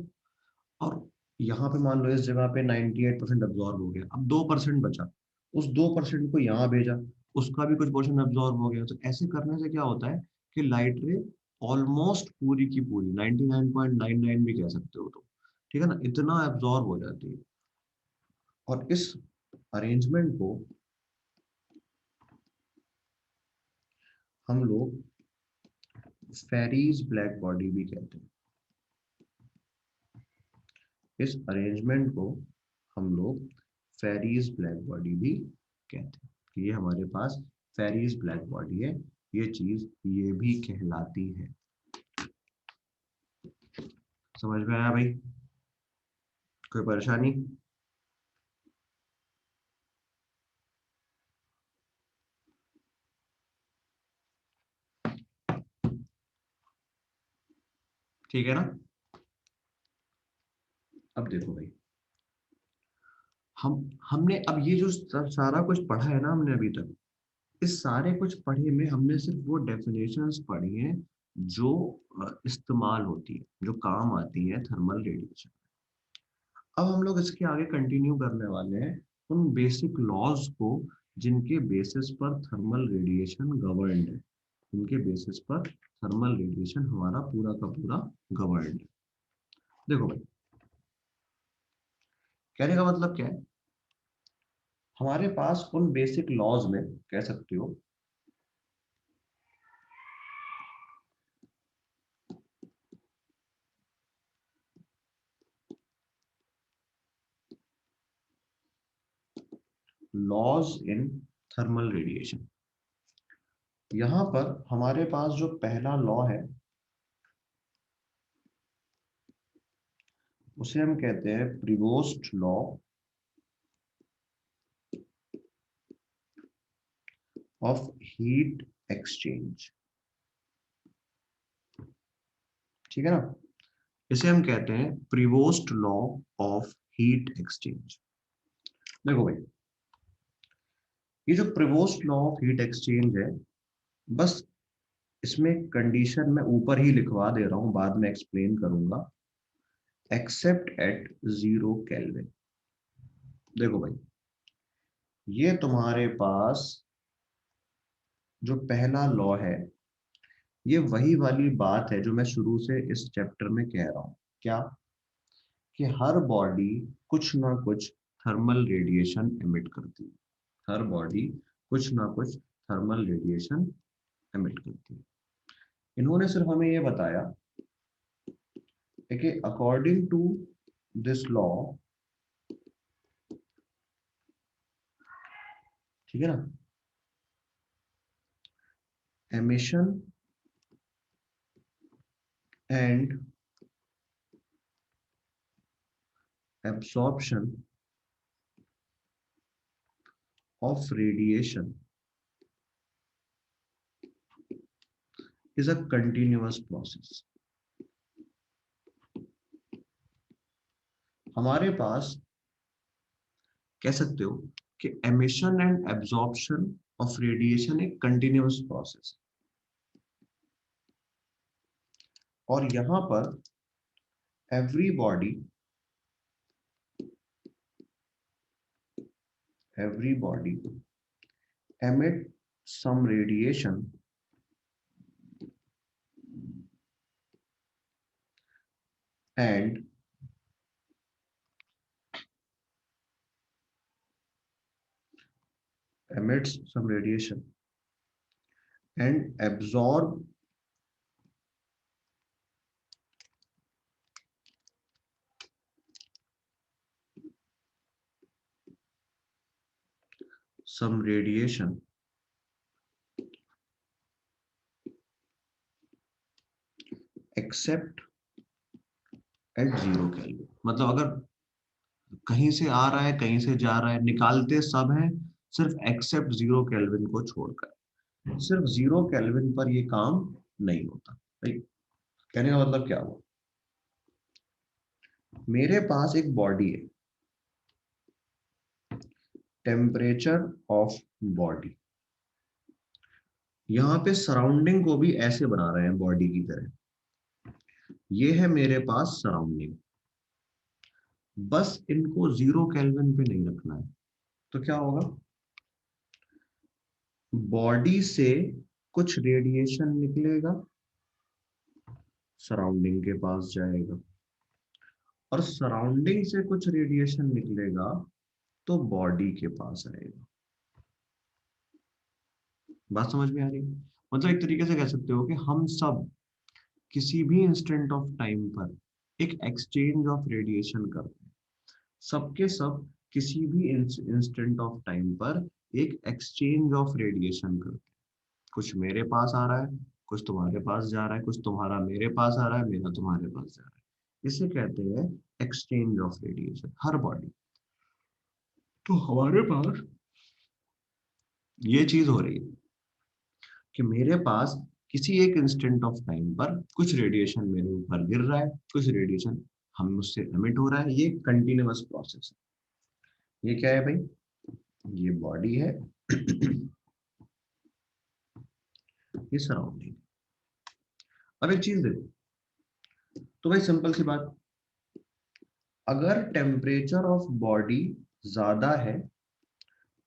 और यहाँ पे मान लो इस जगह पे 98% अब्जॉर्ब हो गया, अब 2% बचा, उस 2% को यहाँ भेजा, उसका भी कुछ पोर्शन अब्जॉर्ब हो गया। तो ऐसे करने से क्या होता है कि लाइट रे ऑलमोस्ट पूरी की पूरी 99.99 भी कह सकते हो, तो ठीक है ना, इतना अब्जॉर्ब हो जाती है। और इस अरेंजमेंट को हम लोग फेरीज ब्लैक बॉडी भी कहते हैं। इस अरेंजमेंट को हम लोग फेरीज ब्लैक बॉडी भी कहते हैं कि ये हमारे पास फेरीज ब्लैक बॉडी है, ये चीज ये भी कहलाती है। समझ में आया भाई? कोई परेशानी? ठीक है ना। अब देखो भाई, हमने अब ये जो सारा कुछ पढ़ा है ना हमने अभी तक, इस सारे कुछ पढ़े में हमने सिर्फ वो डेफिनेशंस पढ़ी हैं जो इस्तेमाल होती है, जो काम आती है थर्मल रेडिएशन। अब हम लोग इसके आगे कंटिन्यू करने वाले हैं उन बेसिक लॉज को जिनके बेसिस पर थर्मल रेडिएशन गवर्नड है, उनके बेसिस पर थर्मल रेडिएशन हमारा पूरा का पूरा गवर्नड है। देखो भाई, कहने का मतलब क्या है, हमारे पास उन बेसिक लॉज में कह सकते हो लॉज इन थर्मल रेडिएशन। यहां पर हमारे पास जो पहला लॉ है उसे हम कहते हैं प्रिवोस्ट लॉ ऑफ हीट एक्सचेंज। ठीक है ना, इसे हम कहते हैं प्रिवोस्ट लॉ ऑफ हीट एक्सचेंज। देखो भाई, ये जो प्रिवोस्ट लॉ ऑफ हीट एक्सचेंज है, बस इसमें कंडीशन मैं ऊपर ही लिखवा दे रहा हूं, बाद में एक्सप्लेन करूंगा। Accept eight 0 kelvin. देखो भाई, ये तुम्हारे पास जो पहला लॉ है, ये वही वाली बात है जो मैं शुरू से इस चैप्टर में कह रहा हूं। क्या? कि हर बॉडी कुछ ना कुछ थर्मल रेडिएशन एमिट करती है। हर बॉडी कुछ ना कुछ थर्मल रेडिएशन एमिट करती है। इन्होंने सिर्फ हमें ये बताया कि अकॉर्डिंग टू दिस लॉ, ठीक है ना, emission and absorption of radiation is a continuous process। हमारे पास कह सकते हो कि emission and absorption of radiation एक कंटिन्यूअस प्रोसेस है। और यहां पर every body emit some radiation and emits some radiation and absorb some radiation except at 0 kelvin. मतलब अगर कहीं से आ रहा है कहीं से जा रहा है, निकालते सब हैं, सिर्फ एक्सेप्ट 0 केल्विन को छोड़कर। सिर्फ 0 केल्विन पर ये काम नहीं होता भाई। कहने का मतलब क्या हुआ? मेरे पास एक बॉडी है, टेम्परेचर ऑफ बॉडी। यहाँ पे सराउंडिंग को भी ऐसे बना रहे हैं बॉडी की तरह। ये है मेरे पास सराउंडिंग, बस इनको 0 केल्विन पे नहीं रखना है। तो क्या होगा? बॉडी से कुछ रेडिएशन निकलेगा, सराउंडिंग के पास जाएगा, और सराउंडिंग से कुछ रेडिएशन निकलेगा तो बॉडी के पास आएगा। बात समझ में आ रही है? मतलब एक तरीके से कह सकते हो कि हम सब किसी भी इंस्टेंट ऑफ टाइम पर एक एक्सचेंज ऑफ रेडिएशन करते हैं। सबके सब किसी भी इंस्टेंट ऑफ टाइम पर एक एक्सचेंज ऑफ रेडिएशन करते हैं। कुछ मेरे पास आ रहा है, कुछ तुम्हारे पास जा रहा है, कुछ तुम्हारा मेरे पास आ रहा है, मेरा तुम्हारे पास जा रहा है। इसे कहते हैं exchange of radiation, her body. तो हमारे पास ये चीज हो रही है कि मेरे पास किसी एक इंस्टेंट ऑफ टाइम पर कुछ रेडिएशन मेरे ऊपर गिर रहा है, कुछ रेडिएशन हम मुझसे एमिट हो रहा है। ये कंटिन्यूअस प्रोसेस है। ये क्या है भाई? ये बॉडी है, ये सराउंडिंग। अब एक चीज देखो, तो भाई सिंपल सी बात, अगर टेम्परेचर ऑफ बॉडी ज्यादा है,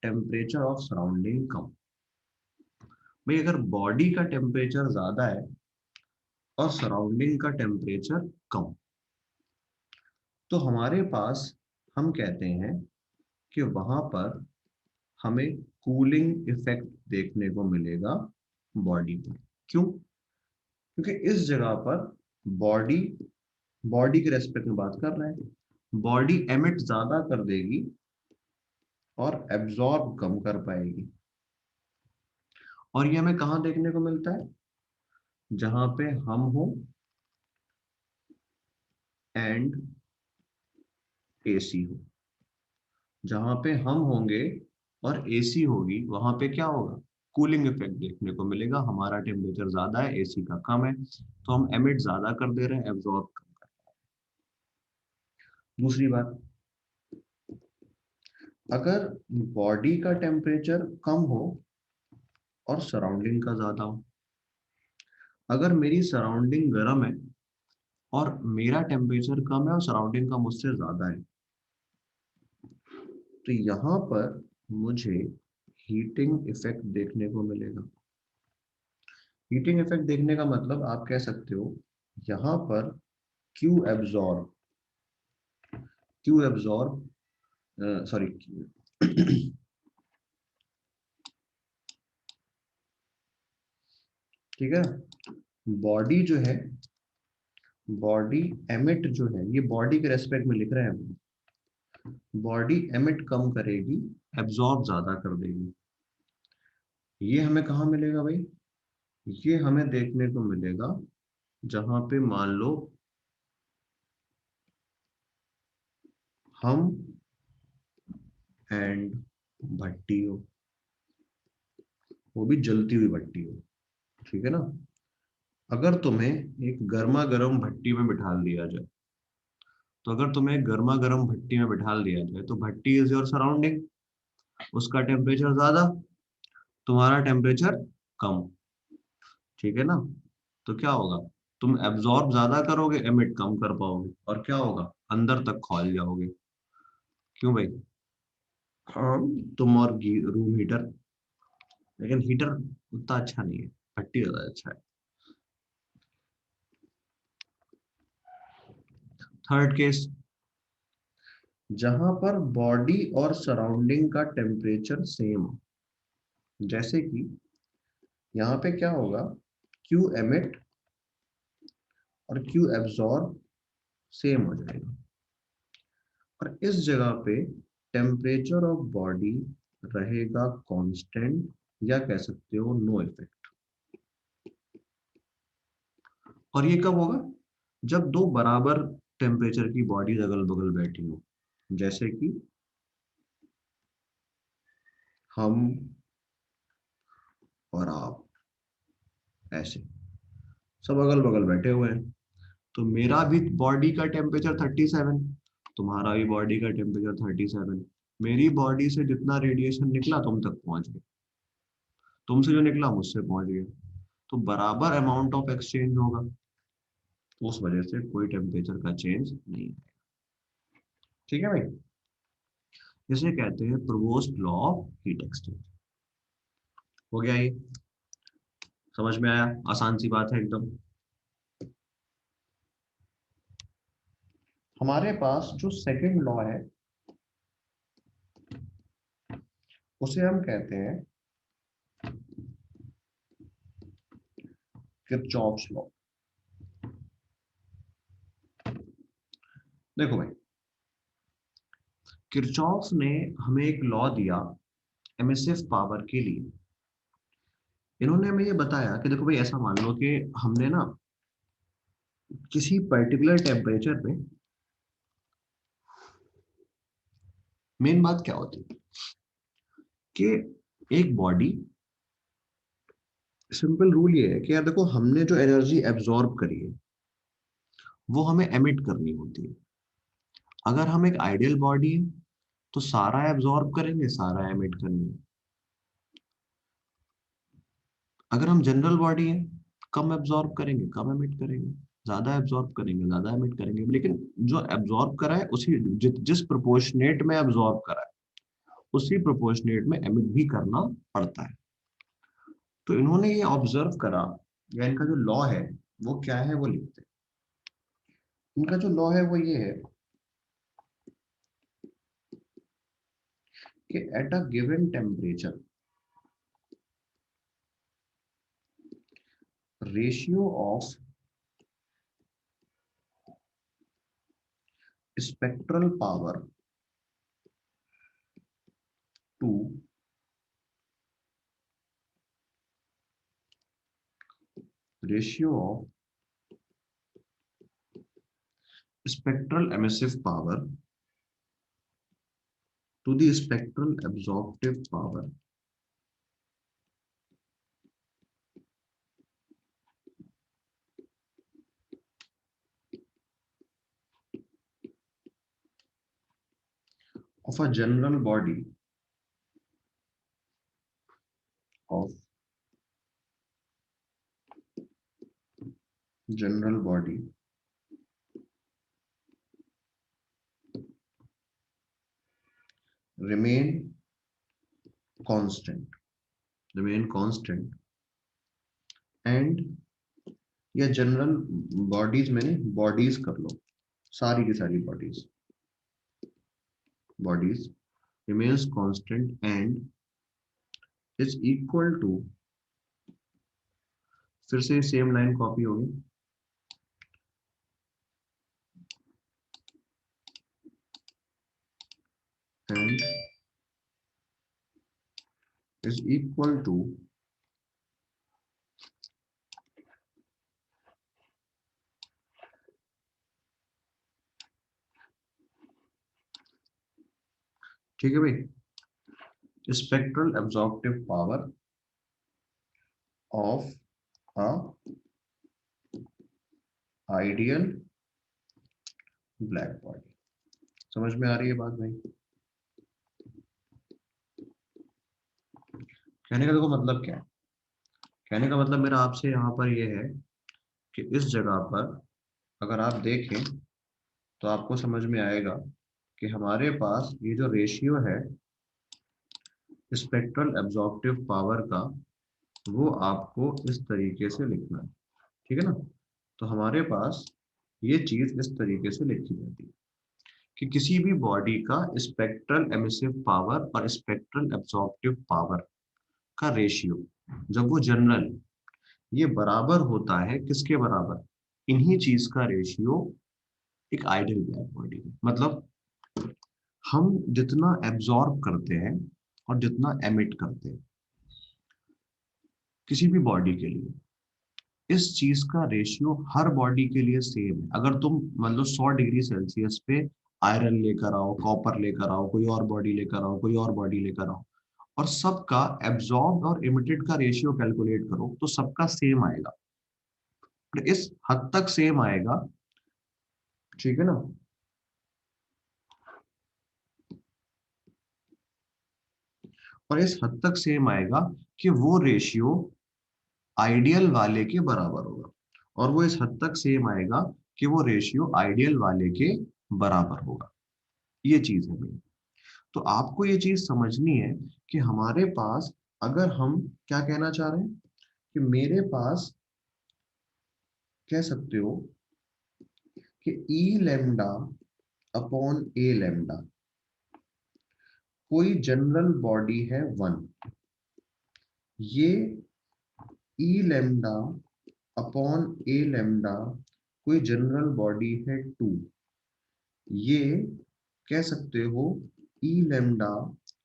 टेम्परेचर ऑफ सराउंडिंग कम। भाई अगर बॉडी का टेम्परेचर ज्यादा है और सराउंडिंग का टेम्परेचर कम, तो हमारे पास, हम कहते हैं कि वहां पर हमें कूलिंग इफेक्ट देखने को मिलेगा बॉडी पर। क्यों? क्योंकि इस जगह पर बॉडी, बॉडी के रेस्पेक्ट में बात कर रहे हैं, बॉडी एमिट ज्यादा कर देगी और एब्जॉर्ब कम कर पाएगी। और ये हमें कहाँ देखने को मिलता है? जहां पे हम हो एंड एसी हो। जहां पे हम होंगे और एसी होगी, वहां पे क्या होगा? कूलिंग इफेक्ट देखने को मिलेगा। हमारा टेम्परेचर ज्यादा है, एसी का कम है, तो हम एमिट ज्यादा कर दे रहे हैं, एब्जॉर्ब कम कर रहे हैं। दूसरी बात, अगर बॉडी का टेम्परेचर कम हो और सराउंडिंग का ज्यादा हो, अगर मेरी सराउंडिंग गर्म है और मेरा टेम्परेचर कम है और सराउंडिंग का मुझसे ज्यादा है, तो यहाँ पर मुझे हीटिंग इफेक्ट देखने को मिलेगा। हीटिंग इफेक्ट देखने का मतलब आप कह सकते हो यहाँ पर Q absorb, Q absorb sorry ठीक है, बॉडी जो है, बॉडी एमिट जो है, ये बॉडी के रेस्पेक्ट में लिख रहे हैं हम, बॉडी एमिट कम करेगी, एब्जॉर्ब ज्यादा कर देगी। ये हमें कहाँ मिलेगा भाई? ये हमें देखने को मिलेगा जहां पे मान लो हम एंड भट्टी हो, वो भी जलती हुई भट्टी हो, ठीक है ना। अगर तुम्हें एक गर्मा गर्म भट्टी में बिठा दिया जाए, तो अगर तुम्हें गर्मा गर्म भट्टी में बिठा दिया जाए तो भट्टी इज योर सराउंडिंग, उसका टेम्परेचर ज्यादा, तुम्हारा टेम्परेचर कम, ठीक है ना। तो क्या होगा, तुम एब्जॉर्ब ज्यादा करोगे, एमिट कम कर पाओगे, और क्या होगा, अंदर तक खोल जाओगे। क्यों भाई? हाँ, तुम और रूम हीटर, लेकिन हीटर उतना अच्छा नहीं है, भट्टी ज्यादा अच्छा है। थर्ड केस, जहां पर बॉडी और सराउंडिंग का टेम्परेचर सेम हो, जैसे कि यहाँ पे क्या होगा, क्यू एमिट और क्यू एब्जॉर्ब सेम हो जाएगा, और इस जगह पे टेम्परेचर ऑफ बॉडी रहेगा कांस्टेंट, या कह सकते हो नो इफेक्ट। और ये कब होगा, जब दो बराबर टेम्परेचर की बॉडीज अगल बगल बैठी हो, जैसे कि हम और आप, ऐसे सब अगल बगल बैठे हुए हैं। तो मेरा भी बॉडी का टेम्परेचर 37, तुम्हारा भी बॉडी का टेम्परेचर 37, मेरी बॉडी से जितना रेडिएशन निकला तुम तक पहुंच गया, तुमसे जो निकला मुझसे पहुंच गया, तो बराबर अमाउंट ऑफ एक्सचेंज होगा, उस वजह से कोई टेम्परेचर का चेंज नहीं है। ठीक है भाई, इसे कहते हैं provost law of heat exchange. हो गया ये, समझ में आया? आसान सी बात है एकदम। हमारे पास जो सेकंड लॉ है उसे हम कहते हैं किरचॉफ्स लॉ। देखो भाई, किरचॉफ ने हमें एक लॉ दिया एमिसिव पावर के लिए। इन्होंने हमें ये बताया कि देखो भाई, ऐसा मान लो कि हमने ना किसी पर्टिकुलर टेम्परेचर पे, मेन बात क्या होती है कि एक बॉडी, सिंपल रूल ये है कि यार देखो, हमने जो एनर्जी एब्जॉर्ब करी है वो हमें एमिट करनी होती है। अगर हम एक आइडियल बॉडी है तो सारा एब्जॉर्ब करेंगे, सारा एमिट करेंगे। अगर हम जनरल बॉडी है, कम एब्जॉर्ब करेंगे, कम एमिट करेंगे, ज्यादा एब्जॉर्ब करेंगे, ज्यादा एमिट करेंगे। लेकिन जो एब्जॉर्ब करा है उसी जिस प्रोपोर्शनेट में एब्जॉर्ब करा है उसी प्रोपोर्शनेट में एमिट भी करना पड़ता है। तो इन्होंने ये ऑब्जर्व करा, या इनका जो लॉ है वो क्या है वो लिखते हैं। इनका जो लॉ है वो ये है कि at a given temperature, ratio of spectral power to ratio of spectral emissive power to the spectral absorptive power of a general body of general body remain constant and या जनरल बॉडीज में बॉडीज कर लो, सारी की सारी bodies remains constant and is equal to, फिर से सेम लाइन कॉपी होगी, and is equal to ठीक है भाई, spectral absorptive power of a ideal black body. समझ में आ रही है बात भाई? कहने का देखो मतलब क्या है, कहने का मतलब मेरा आपसे यहाँ पर ये है कि इस जगह पर अगर आप देखें तो आपको समझ में आएगा कि हमारे पास ये जो रेशियो है स्पेक्ट्रल एब्जॉर्प्टिव पावर का, वो आपको इस तरीके से लिखना है, ठीक है ना। तो हमारे पास ये चीज इस तरीके से लिखी जाती है कि किसी भी बॉडी का स्पेक्ट्रल एमिसिव पावर और स्पेक्ट्रल एब्जॉर्प्टिव पावर का रेशियो जब वो जनरल ये बराबर होता है, किसके बराबर? इन्हीं चीज का रेशियो एक आइडियल ब्लैक बॉडी में, मतलब हम जितना एब्जॉर्ब करते हैं और जितना एमिट करते हैं किसी भी बॉडी के लिए, इस चीज का रेशियो हर बॉडी के लिए सेम है। अगर तुम मान लो 100 डिग्री सेल्सियस पे आयरन लेकर आओ, कॉपर लेकर आओ, कोई और बॉडी लेकर आओ, कोई और बॉडी लेकर आओ, और सबका एब्जॉर्ब और इमिटेड का रेशियो कैलकुलेट करो तो सबका सेम आएगा, इस हद तक सेम आएगा, ठीक है ना। और इस हद तक सेम आएगा कि वो रेशियो आइडियल वाले के बराबर होगा, और वो इस हद तक सेम आएगा कि वो रेशियो आइडियल वाले के बराबर होगा। ये चीज है मेरी। तो आपको ये चीज समझनी है कि हमारे पास, अगर हम क्या कहना चाह रहे हैं कि मेरे पास, कह सकते हो कि E lambda upon A lambda कोई जनरल बॉडी है 1, ये ई लेमडा अपॉन ए लेमडा कोई जनरल बॉडी है 2, ये कह सकते हो ई लेमडा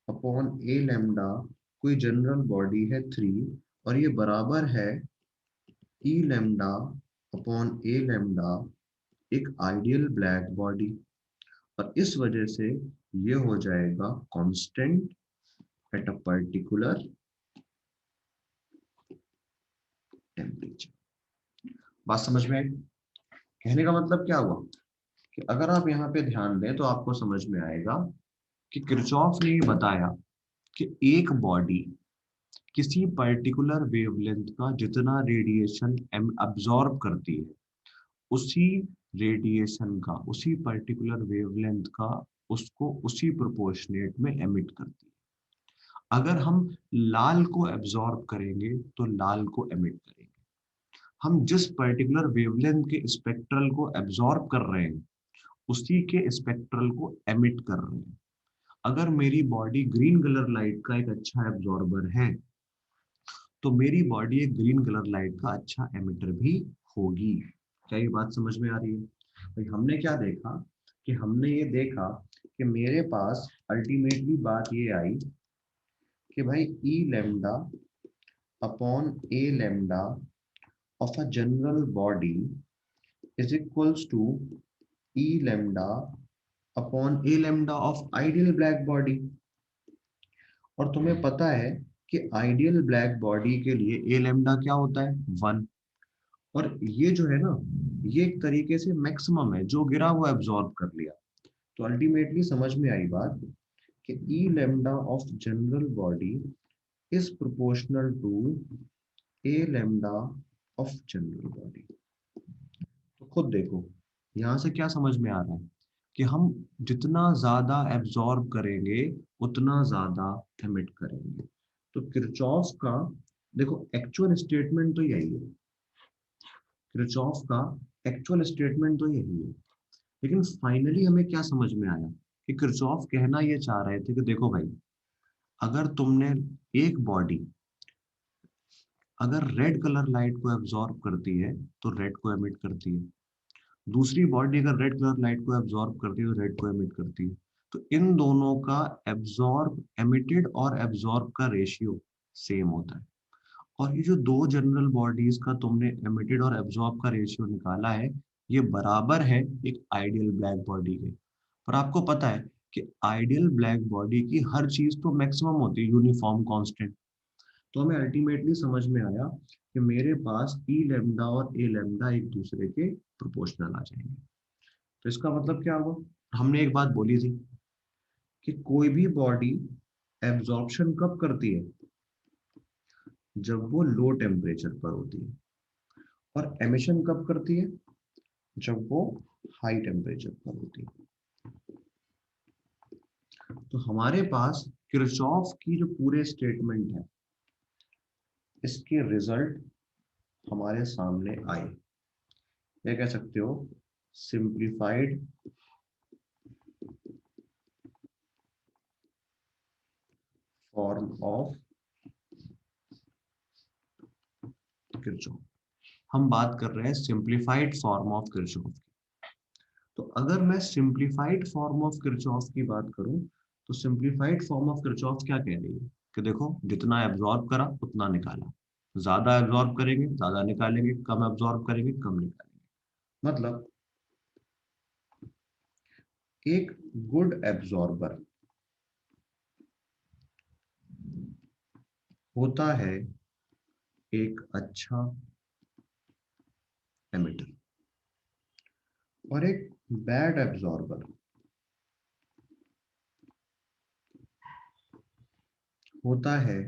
अपॉन ए लेमडा कोई जनरल बॉडी है 3, और ये बराबर है ई लेमडा अपॉन ए लेमडा एक आइडियल ब्लैक बॉडी, और इस वजह से ये हो जाएगा constant at a particular temperature. बात समझ में आई? कहने का मतलब क्या हुआ कि अगर आप यहाँ पे ध्यान दें तो आपको समझ में आएगा कि किरचॉफ ने ये बताया कि एक बॉडी किसी पर्टिकुलर वेवलेंथ का जितना रेडिएशन अब्सॉर्ब करती है, उसी रेडिएशन का, उसी पर्टिकुलर वेवलेंथ का उसको उसी प्रोपोर्शनेट में एमिट करती है। अगर हम लाल को एब्सॉर्ब करेंगे तो लाल को एमिट करेंगे। हम जिस पर्टिकुलर वेवलेंथ के स्पेक्ट्रल को एब्सॉर्ब कर रहे हैं उसी के स्पेक्ट्रल को एमिट कर रहे हैं। अगर मेरी बॉडी ग्रीन कलर लाइट का एक अच्छा एब्जॉर्बर है तो मेरी बॉडी एक ग्रीन कलर लाइट का अच्छा एमिटर भी होगी। क्या ये बात समझ में आ रही है? भाई हमने क्या देखा कि हमने ये देखा कि मेरे पास अल्टीमेटली बात ये आई कि भाई E lambda upon A lambda of a general body is equals to E lambda upon A lambda of ideal black body. और तुम्हें पता है कि आइडियल ब्लैक बॉडी के लिए ए लेमडा क्या होता है? 1। और ये जो है ना, ये एक तरीके से मैक्सिमम है, जो गिरा वो एब्जॉर्ब कर लिया। तो अल्टीमेटली समझ में आई बात कि E lambda of general body is proportional to A lambda of general body. खुद देखो, यहाँ से क्या समझ में आ रहा है कि हम जितना ज्यादा एब्जॉर्ब करेंगे उतना ज्यादा एमिट करेंगे। तो किरचॉफ का देखो एक्चुअल स्टेटमेंट तो यही है, किरचॉफ का एक्चुअल स्टेटमेंट तो यही है। लेकिन फाइनली हमें क्या समझ में आया कि किरचॉफ कहना ये चाह रहे थे कि देखो भाई, अगर तुमने एक बॉडी अगर रेड कलर लाइट को एब्जॉर्ब करती है तो रेड को एमिट करती है, दूसरी बॉडी अगर रेड कलर लाइट को एब्जॉर्ब करती है तो रेड को एमिट करती है। तो इन दोनों का एब्जॉर्ब एमिटेड और एब्जॉर्ब का रेशियो सेम होता है। और ये जो दो जनरल बॉडीज का तुमने एमिटेड और एब्जॉर्ब का रेशियो निकाला है, ये बराबर है एक आइडियल ब्लैक बॉडी के। पर आपको पता है कि आइडियल ब्लैक बॉडी की हर चीज तो मैक्सिमम होती है यूनिफॉर्म कांस्टेंट। तो हमें अल्टीमेटली समझ में आया कि मेरे पास ई लेमडा और ए लेमडा एक दूसरे के प्रोपोर्शनल आ जाएंगे। तो इसका मतलब क्या हुआ, हमने एक बात बोली थी कि कोई भी बॉडी एब्जॉर्प्शन कब करती है, जब वो लो टेम्परेचर पर होती है, और एमिशन कब करती है, जब वो हाई टेम्परेचर पर होती है। तो हमारे पास किरचॉफ की जो पूरे स्टेटमेंट है, इसके रिजल्ट हमारे सामने आए। ये कह सकते हो सिंप्लीफाइड फॉर्म ऑफ किरचॉफ। हम बात कर रहे हैं सिंप्लीफाइड फॉर्म ऑफ किरचॉफ की। तो अगर मैं सिंप्लीफाइड फॉर्म ऑफ किरचॉफ की बात करूं, तो सिंप्लीफाइड फॉर्म ऑफ किरचॉफ क्या कह रही है कि देखो, जितना एब्जॉर्ब करा उतना निकाला, ज्यादा एब्जॉर्ब करेंगे ज्यादा निकालेंगे, कम एब्जॉर्ब करेंगे कम निकालेंगे। मतलब एक गुड एब्जॉर्बर होता है एक अच्छा एमिटर, और एक बैड एब्जॉर्बर होता है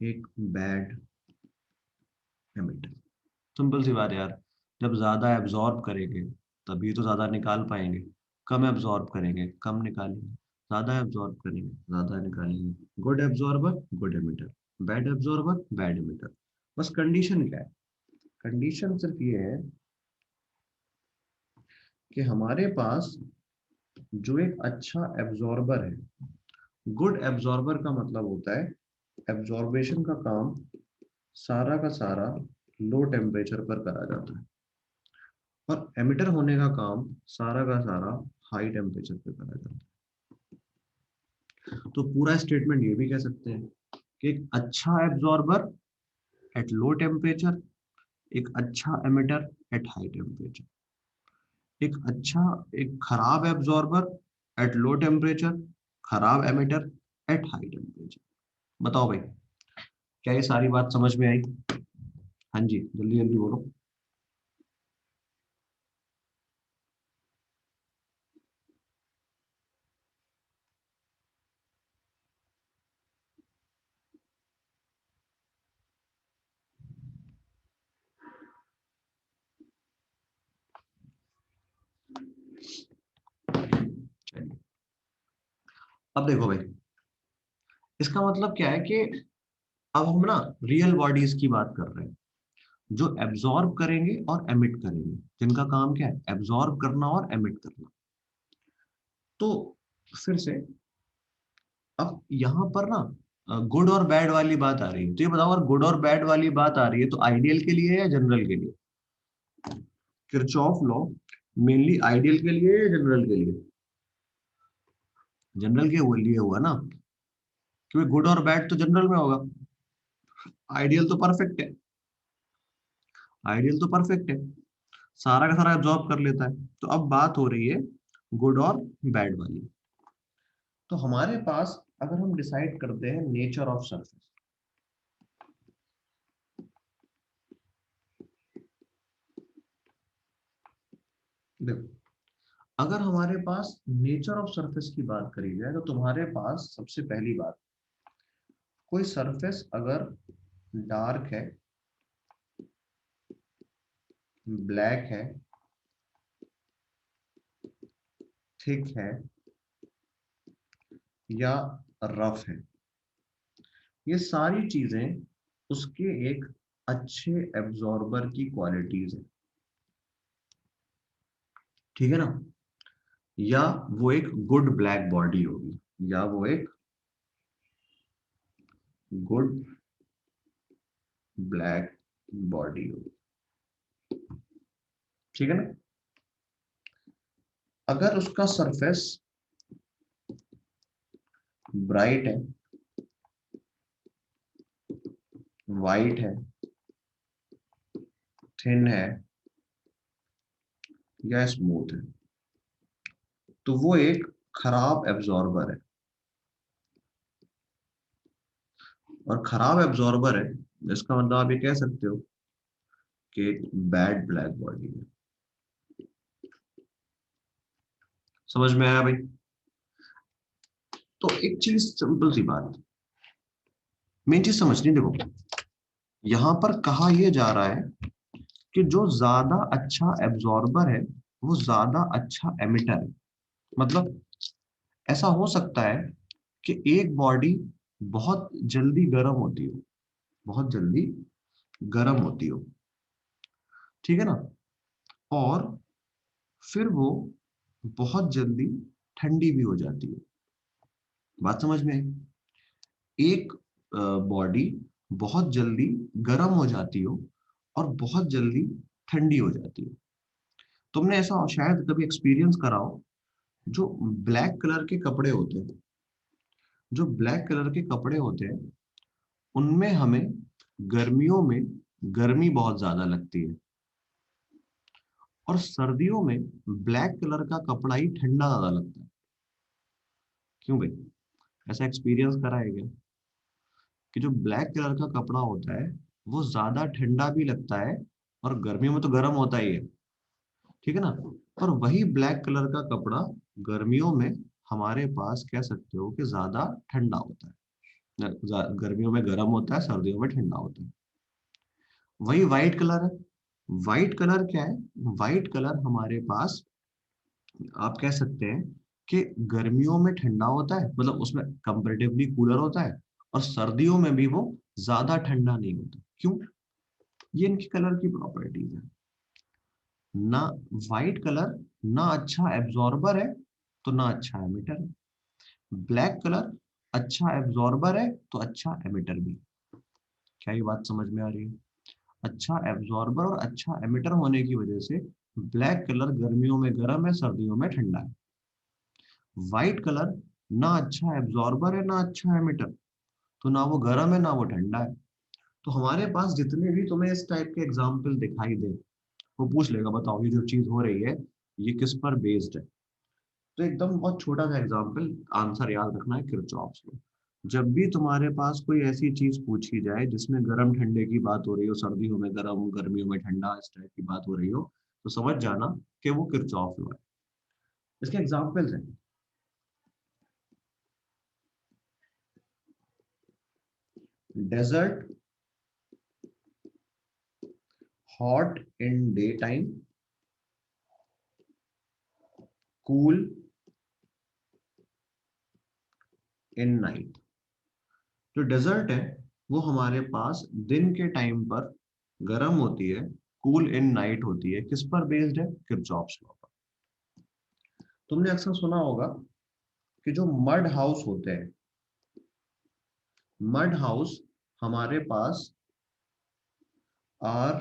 एक बैड एमिटर। सिंपल सी बात है यार, जब ज्यादा एब्जॉर्ब करेंगे तभी तो ज्यादा निकाल पाएंगे, कम एब्जॉर्ब करेंगे कम निकालेंगे, ज्यादा एब्जॉर्ब करेंगे ज्यादा निकालेंगे। Good absorber good emitter, bad absorber bad emitter. बस कंडीशन क्या है, कंडीशन सिर्फ ये है कि हमारे पास जो एक अच्छा एब्जॉर्बर है, गुड एब्जॉर्बर का मतलब होता है एब्जॉर्बेशन का काम सारा का सारा लो टेम्परेचर पर करा जाता है, और एमिटर होने का काम सारा का सारा हाई टेम्परेचर पे करा जाता है। तो पूरा स्टेटमेंट ये भी कह सकते हैं कि एक अच्छा एब्जॉर्बर एट लो टेम्परेचर, एक अच्छा एमिटर एट हाई टेम्परेचर। एक खराब एब्जॉर्बर एट लो टेम्परेचर, खराब एमिटर एट हाई टेम्परेचर। बताओ भाई, क्या ये सारी बात समझ में आई? हाँ जी, जल्दी जल्दी बोलो। चलिए, अब देखो भाई, इसका मतलब क्या है कि अब हम ना रियल बॉडीज की बात कर रहे हैं जो एब्जॉर्ब करेंगे और एमिट करेंगे, जिनका काम क्या है, एब्जॉर्ब करना और एमिट करना। तो फिर से अब यहाँ पर ना गुड और बैड वाली बात आ रही है। तो ये बताओ, अगर गुड और बैड वाली बात आ रही है तो आइडियल के लिए या जनरल के लिए? किरचॉफ लॉ मेनली आइडियल के लिए या जनरल के लिए? जनरल के लिए हुआ ना, क्योंकि गुड और बैड तो जनरल में होगा, आइडियल तो परफेक्ट है। आइडियल तो परफेक्ट है, सारा का सारा एब्जॉर्ब कर लेता है। तो अब बात हो रही है गुड और बैड वाली। तो हमारे पास अगर हम डिसाइड करते हैं नेचर ऑफ सरफेस, देखो, अगर हमारे पास नेचर ऑफ सरफेस की बात करी जाए तो तुम्हारे पास सबसे पहली बात, कोई सरफेस अगर डार्क है ब्लैक है, थिक है या रफ है, ये सारी चीजें उसके एक अच्छे एब्जॉर्बर की क्वालिटीज है, ठीक है ना। या वो एक गुड ब्लैक बॉडी होगी, या वो एक गुड ब्लैक बॉडी होगी, ठीक है ना। अगर उसका सरफेस ब्राइट है, वाइट है, थिन है या स्मूथ है, तो वो एक खराब एब्जॉर्बर है। और खराब एब्जॉर्बर है, इसका मतलब आप ये कह सकते हो कि एक बैड ब्लैक बॉडी है। समझ में आया भाई? तो एक चीज, सिंपल सी बात, मेन चीज समझनी, देखो यहां पर कहा यह जा रहा है कि जो ज्यादा अच्छा एब्जॉर्बर है वो ज्यादा अच्छा एमिटर है। मतलब ऐसा हो सकता है कि एक बॉडी बहुत जल्दी गर्म होती हो, बहुत जल्दी गर्म होती हो, ठीक है ना, और फिर वो बहुत जल्दी ठंडी भी हो जाती है। बात समझ में आई? एक बॉडी बहुत जल्दी गर्म हो जाती हो और बहुत जल्दी ठंडी हो जाती हो। तुमने ऐसा शायद कभी एक्सपीरियंस करा हो, जो ब्लैक कलर के कपड़े होते हैं, जो ब्लैक कलर के कपड़े होते हैं उनमें हमें गर्मियों में गर्मी बहुत ज्यादा लगती है, और सर्दियों में ब्लैक कलर का कपड़ा ही ठंडा ज्यादा लगता है। क्यों भाई? ऐसा एक्सपीरियंस करा है क्या कि जो ब्लैक कलर का कपड़ा होता है वो ज्यादा ठंडा भी लगता है, और गर्मियों में तो गर्म होता ही है, ठीक है ना। पर वही ब्लैक कलर का कपड़ा गर्मियों में हमारे पास कह सकते हो कि ज्यादा ठंडा होता है, गर्मियों में गर्म होता है, सर्दियों में ठंडा होता है। वही व्हाइट कलर है। व्हाइट कलर क्या है? व्हाइट कलर हमारे पास आप कह सकते हैं कि गर्मियों में ठंडा होता है, मतलब उसमें कंपेरेटिवली कूलर होता है, और सर्दियों में भी वो ज्यादा ठंडा नहीं होता। क्यों? ये इनकी कलर की प्रॉपर्टीज है ना। व्हाइट कलर ना अच्छा एब्जॉर्बर है तो ना अच्छा एमिटर है। ब्लैक कलर अच्छा एब्जॉर्बर है तो अच्छा एमिटर भी। क्या ये बात समझ में आ रही है? अच्छा एब्जॉर्बर और अच्छा एमिटर होने की वजह से ब्लैक कलर गर्मियों में गर्म है, सर्दियों में ठंडा है। व्हाइट कलर ना अच्छा एब्जॉर्बर है ना अच्छा एमिटर, तो ना वो गर्म है ना वो ठंडा है। तो हमारे पास जितने भी तुम्हें इस टाइप के एग्जाम्पल दिखाई दे, वो पूछ लेगा बताओ ये जो चीज हो रही है ये किस पर बेस्ड है। तो एकदम बहुत छोटा सा एग्जाम्पल, आंसर याद रखना है किरचॉफ्स लॉ। जब भी तुम्हारे पास कोई ऐसी चीज पूछी जाए जिसमें गर्म ठंडे की बात हो रही हो, सर्दियों में गर्म गर्मियों में ठंडा इस टाइप की बात हो रही हो, तो समझ जाना कि वो किरचॉफ लॉ है। इसके एग्जाम्पल्स हैं, desert, hot in day time, cool in night. जो डेजर्ट है वो हमारे पास दिन के टाइम पर गर्म होती है, कूल इन नाइट होती है। किस पर बेस्ड है? किरचॉफ्स लॉ पर। तुमने अक्सर सुना होगा कि जो मड हाउस होते हैं, मड हाउस हमारे पास are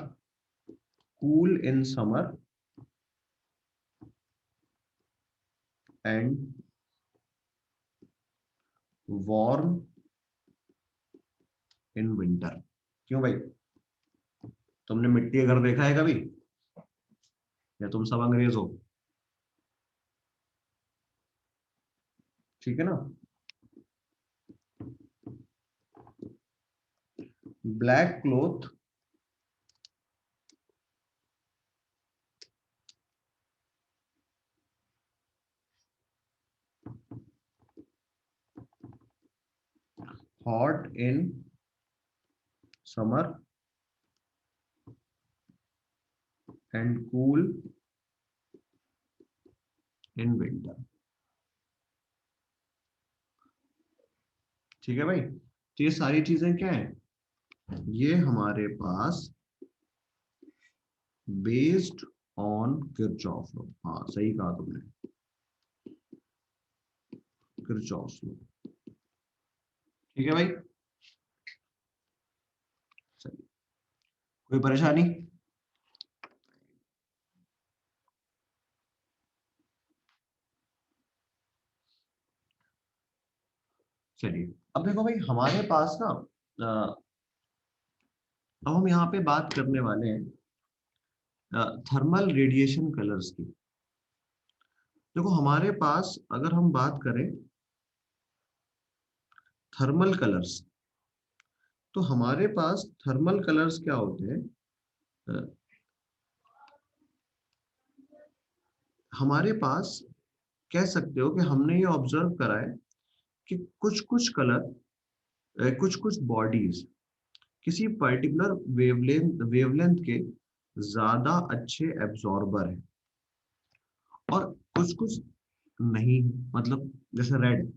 cool in summer and warm in winter. क्यों भाई? तुमने मिट्टी का घर देखा है कभी, या तुम सब अंग्रेज हो? ठीक है ना। Black cloth hot in summer and cool in winter. ठीक है भाई, तो ये सारी चीजें क्या है, ये हमारे पास बेस्ड ऑन किरचॉफ लॉ। हाँ सही कहा तुमने, किरचॉफ लॉ। ठीक है भाई, चलिए, कोई परेशानी? चलिए, अब देखो भाई हमारे पास ना अब हम यहाँ पे बात करने वाले हैं थर्मल रेडिएशन कलर्स की। देखो हमारे पास अगर हम बात करें थर्मल कलर्स, तो हमारे पास थर्मल कलर्स क्या होते हैं, अ, हमारे पास कह सकते हो कि हमने ये ऑब्जर्व करा है कि कुछ कुछ कलर, कुछ कुछ बॉडीज किसी पर्टिकुलर वेवलेंथ के ज्यादा अच्छे एब्जॉर्बर हैं और कुछ कुछ नहीं। मतलब जैसे रेड,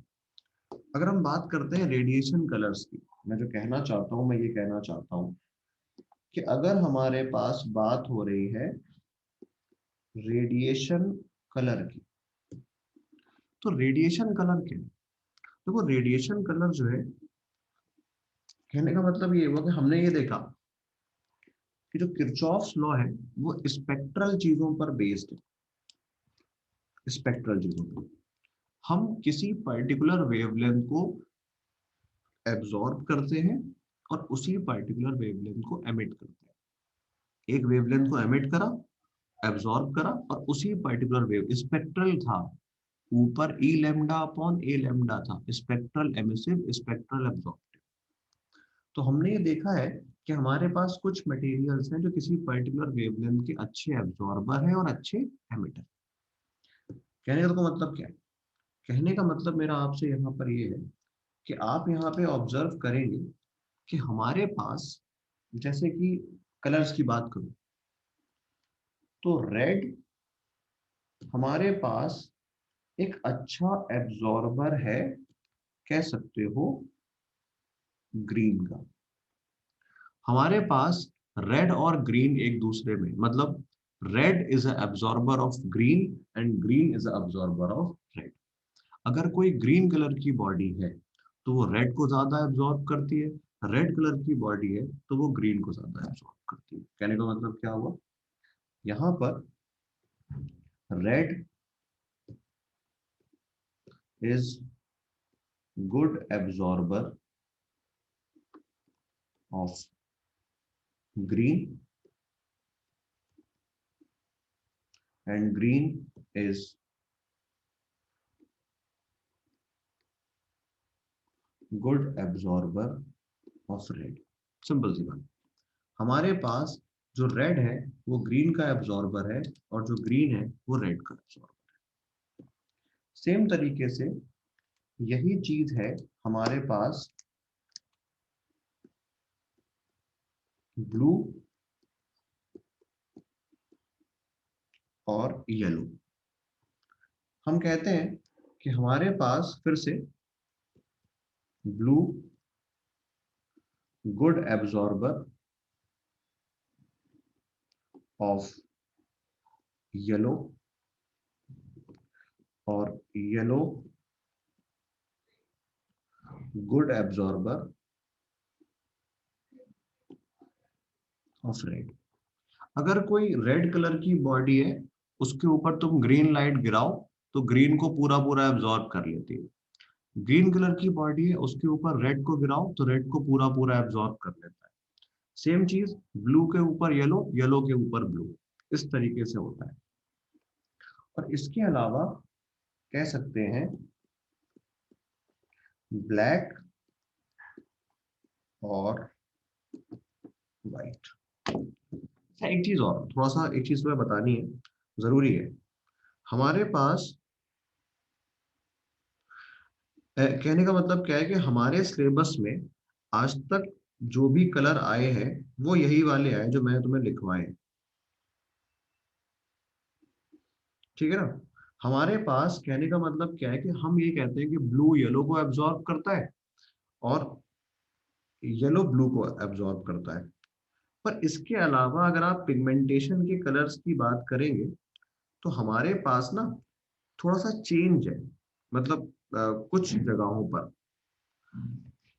अगर हम बात करते हैं रेडिएशन कलर्स की, मैं जो कहना चाहता हूं, मैं ये कहना चाहता हूं कि अगर हमारे पास बात हो रही है रेडिएशन कलर की, तो रेडिएशन कलर क्या है? देखो रेडिएशन कलर जो है, कहने का मतलब ये हुआ कि हमने ये देखा कि जो किरचॉफ्स लॉ है वो स्पेक्ट्रल चीजों पर बेस्ड है। स्पेक्ट्रल चीजों पर हम किसी पर्टिकुलर वेवलेंथ को एब्जॉर्ब करते हैं और उसी पर्टिकुलर वेवलेंथ को एमिट करते हैं। एक वेवलेंथ को एमिट करा, एब्जॉर्ब करा और उसी पर्टिकुलर वेव स्पेक्ट्रल था, ऊपर ई लैम्डा अपॉन ए लैम्डा था, स्पेक्ट्रल एमिसिव स्पेक्ट्रल एब्जॉर्ब। तो हमने ये देखा है कि हमारे पास कुछ मटेरियल्स हैं जो किसी पर्टिकुलर वेवलेंथ के अच्छे एब्जॉर्बर हैं और अच्छे एमिटर। कहने का तो मतलब क्या है, कहने का मतलब मेरा आपसे यहाँ पर ये है कि आप यहाँ पे ऑब्जर्व करेंगे कि हमारे पास, जैसे कि कलर्स की बात करूं, तो रेड हमारे पास एक अच्छा एब्जॉर्बर है, कह सकते हो ग्रीन का। हमारे पास रेड और ग्रीन एक दूसरे में, मतलब red is absorber of green and green is absorber of red. अगर कोई ग्रीन कलर की बॉडी है तो वो रेड को ज्यादा एब्जॉर्ब करती है, रेड कलर की बॉडी है तो वो ग्रीन को ज्यादा एब्जॉर्ब करती है। कहने का मतलब क्या हुआ, यहाँ पर red is good absorber of green and green is good absorber of red. Simple सी बात, हमारे पास जो रेड है वो ग्रीन का एब्जॉर्बर है और जो ग्रीन है वो रेड का एब्जॉर्बर है। सेम तरीके से यही चीज है हमारे पास ब्लू और येलो। हम कहते हैं कि हमारे पास फिर से blue good absorber of yellow और yellow good absorber of red. अगर कोई रेड कलर की बॉडी है, उसके ऊपर तुम ग्रीन लाइट गिराओ तो ग्रीन को पूरा पूरा एब्जॉर्ब कर लेती है। ग्रीन कलर की बॉडी है, उसके ऊपर रेड को गिराओ तो रेड को पूरा पूरा एब्जॉर्ब कर लेता है। सेम चीज ब्लू के ऊपर येलो, येलो के ऊपर ब्लू, इस तरीके से होता है। और इसके अलावा कह सकते हैं ब्लैक और व्हाइट। एक चीज और, थोड़ा सा एक चीज तुम्हें बतानी है, जरूरी है। हमारे पास कहने का मतलब क्या है कि हमारे सिलेबस में आज तक जो भी कलर आए हैं वो यही वाले आए जो मैंने तुम्हें लिखवाए हैं। ठीक है ना। हमारे पास कहने का मतलब क्या है कि हम ये कहते हैं कि ब्लू येलो को एब्जॉर्ब करता है और येलो ब्लू को एब्जॉर्ब करता है। पर इसके अलावा अगर आप पिगमेंटेशन के कलर्स की बात करेंगे तो हमारे पास ना थोड़ा सा चेंज है। मतलब कुछ जगहों पर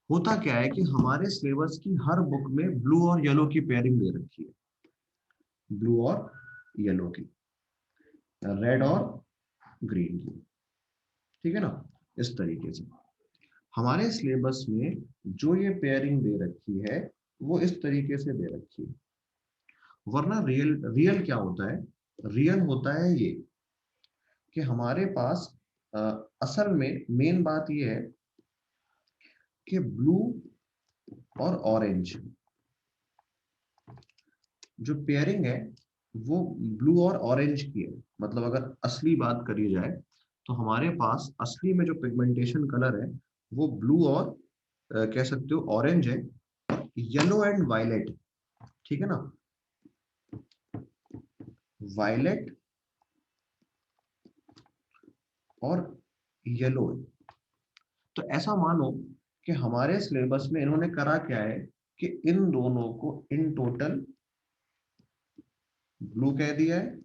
होता क्या है कि हमारे सिलेबस की हर बुक में ब्लू और येलो की पेयरिंग दे रखी है, ब्लू और येलो की, रेड और ग्रीन की। ठीक है ना। इस तरीके से हमारे सिलेबस में जो ये पेयरिंग दे रखी है वो इस तरीके से दे रखी है। वरना रियल रियल क्या होता है? रियल होता है ये कि हमारे पास अ, असल में मेन बात ये है कि ब्लू और ऑरेंज जो पेयरिंग है वो ब्लू और ऑरेंज की है। मतलब अगर असली बात करी जाए तो हमारे पास असली में जो पिगमेंटेशन कलर है वो ब्लू और कह सकते हो ऑरेंज है, येलो एंड वायलेट। ठीक है ना। वायलेट और येलो है। तो ऐसा मानो कि हमारे सिलेबस में इन्होंने करा क्या है कि इन दोनों को इन टोटल ब्लू कह दिया है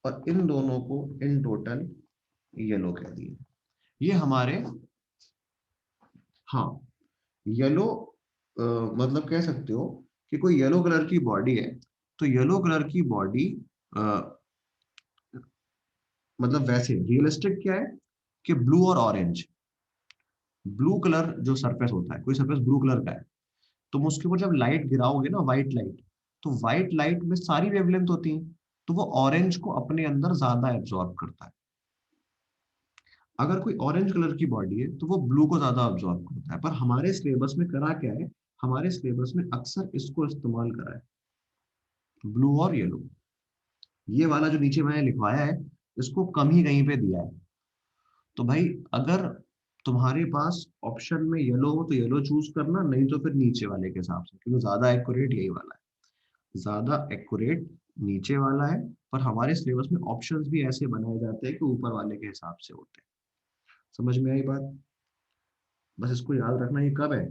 और इन दोनों को इन टोटल येलो कह दिया है। ये हमारे, हाँ, येलो मतलब कह सकते हो कि कोई येलो कलर की बॉडी है तो येलो कलर की बॉडी मतलब वैसे रियलिस्टिक क्या है कि ब्लू और ऑरेंज, ब्लू कलर जो सरफेस होता है, कोई सरफेस ब्लू कलर का है, तुम उसके ऊपर जब लाइट गिराओगे ना, व्हाइट लाइट, तो व्हाइट लाइट में सारी वेवलेंथ होती है, तो वो ऑरेंज को अपने अंदर ज्यादा एब्जॉर्ब करता है। अगर कोई ऑरेंज कलर की बॉडी है तो वो ब्लू को ज्यादा ऑब्जॉर्व करता है। पर हमारे सिलेबस में करा क्या है, हमारे सिलेबस में अक्सर इसको इस्तेमाल करा है, ब्लू और येलो। ये वाला जो नीचे मैंने लिखवाया है इसको कम ही कहीं पे दिया है। तो भाई अगर तुम्हारे पास ऑप्शन में येलो हो तो येलो चूज करना, नहीं तो फिर नीचे वाले के हिसाब से, क्योंकि ज्यादा एक्यूरेट यही वाला है, ज्यादा एक्यूरेट नीचे वाला है। पर हमारे सिलेबस में ऑप्शंस भी ऐसे बनाए जाते हैं कि ऊपर वाले के हिसाब से होते हैं। समझ में आई बात? बस इसको याद रखना, ये कब है?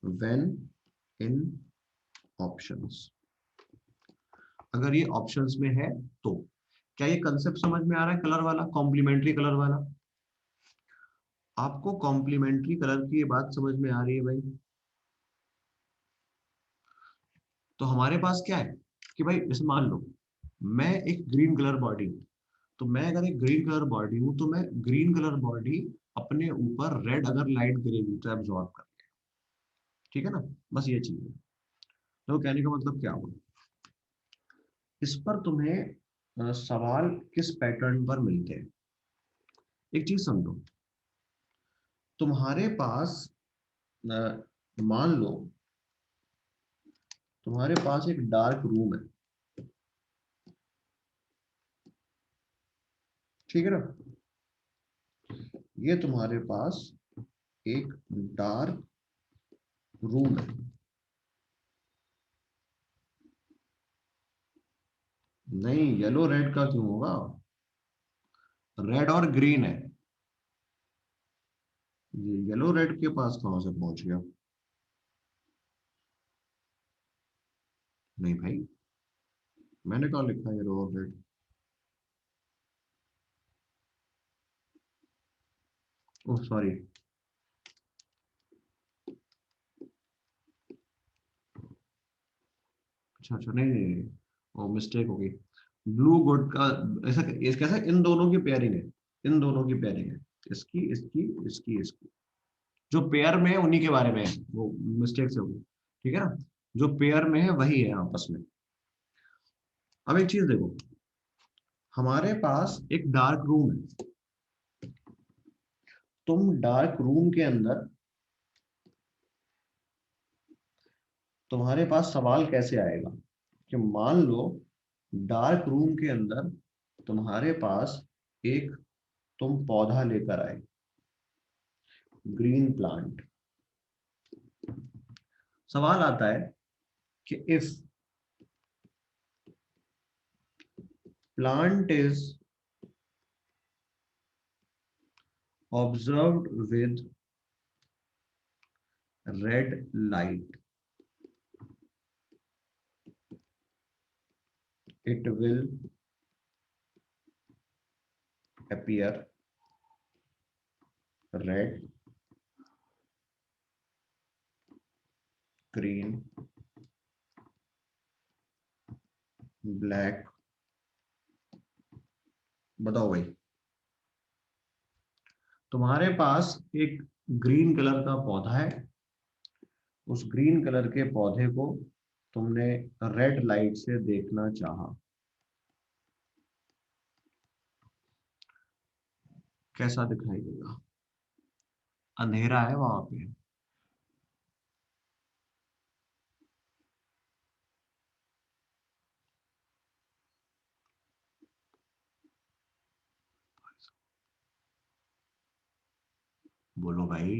When in options. अगर ये ऑप्शंस में है तो क्या ये कंसेप्ट समझ में आ रहा है? कलर वाला, कॉम्प्लीमेंट्री कलर वाला। आपको कॉम्प्लीमेंट्री कलर की ये बात समझ में आ रही है भाई? तो हमारे पास क्या है कि भाई जैसे मान लो मैं एक ग्रीन कलर बॉडी हूँ, तो मैं अगर एक ग्रीन कलर बॉडी हूँ तो मैं ग्रीन कलर बॉडी अपने ऊपर रेड अगर लाइट गिरेगी तो एब्जॉर्ब कर, ठीक है ना। बस ये चीज है। तो कहने का मतलब क्या हुआ, इस पर तुम्हें सवाल किस पैटर्न पर मिलते हैं। एक चीज समझो, तुम्हारे पास मान लो तुम्हारे पास एक डार्क रूम है, ठीक है ना। ये तुम्हारे पास एक डार्क रूम है। नहीं, येलो रेड का क्यों होगा? रेड और ग्रीन है। ये येलो रेड के पास कहां से पहुंच गया? नहीं भाई, मैंने कहा लिखा येलो और रेड। ओह सॉरी, अच्छा अच्छा, नहीं नहीं नहीं, वो मिस्टेक हो गई। ब्लू गुड का ऐसा कैसा, इन दोनों की पेयरिंग है, इन दोनों की पेयरिंग है, इसकी इसकी इसकी इसकी, जो पेयर में है उन्हीं के बारे में है, वो मिस्टेक से हो गई। ठीक है ना। जो पेयर में है वही है आपस में। अब एक चीज देखो, हमारे पास एक डार्क रूम है, तुम डार्क रूम के अंदर, तुम्हारे पास सवाल कैसे आएगा कि मान लो डार्क रूम के अंदर तुम्हारे पास एक तुम पौधा लेकर आए, ग्रीन प्लांट। सवाल आता है कि if plant is observed with red light, it will appear red, green, black. बताओ भाई, तुम्हारे पास एक ग्रीन कलर का पौधा है, उस ग्रीन कलर के पौधे को तुमने रेड लाइट से देखना चाहा, कैसा दिखाई देगा? अंधेरा है वहां पे। बोलो भाई,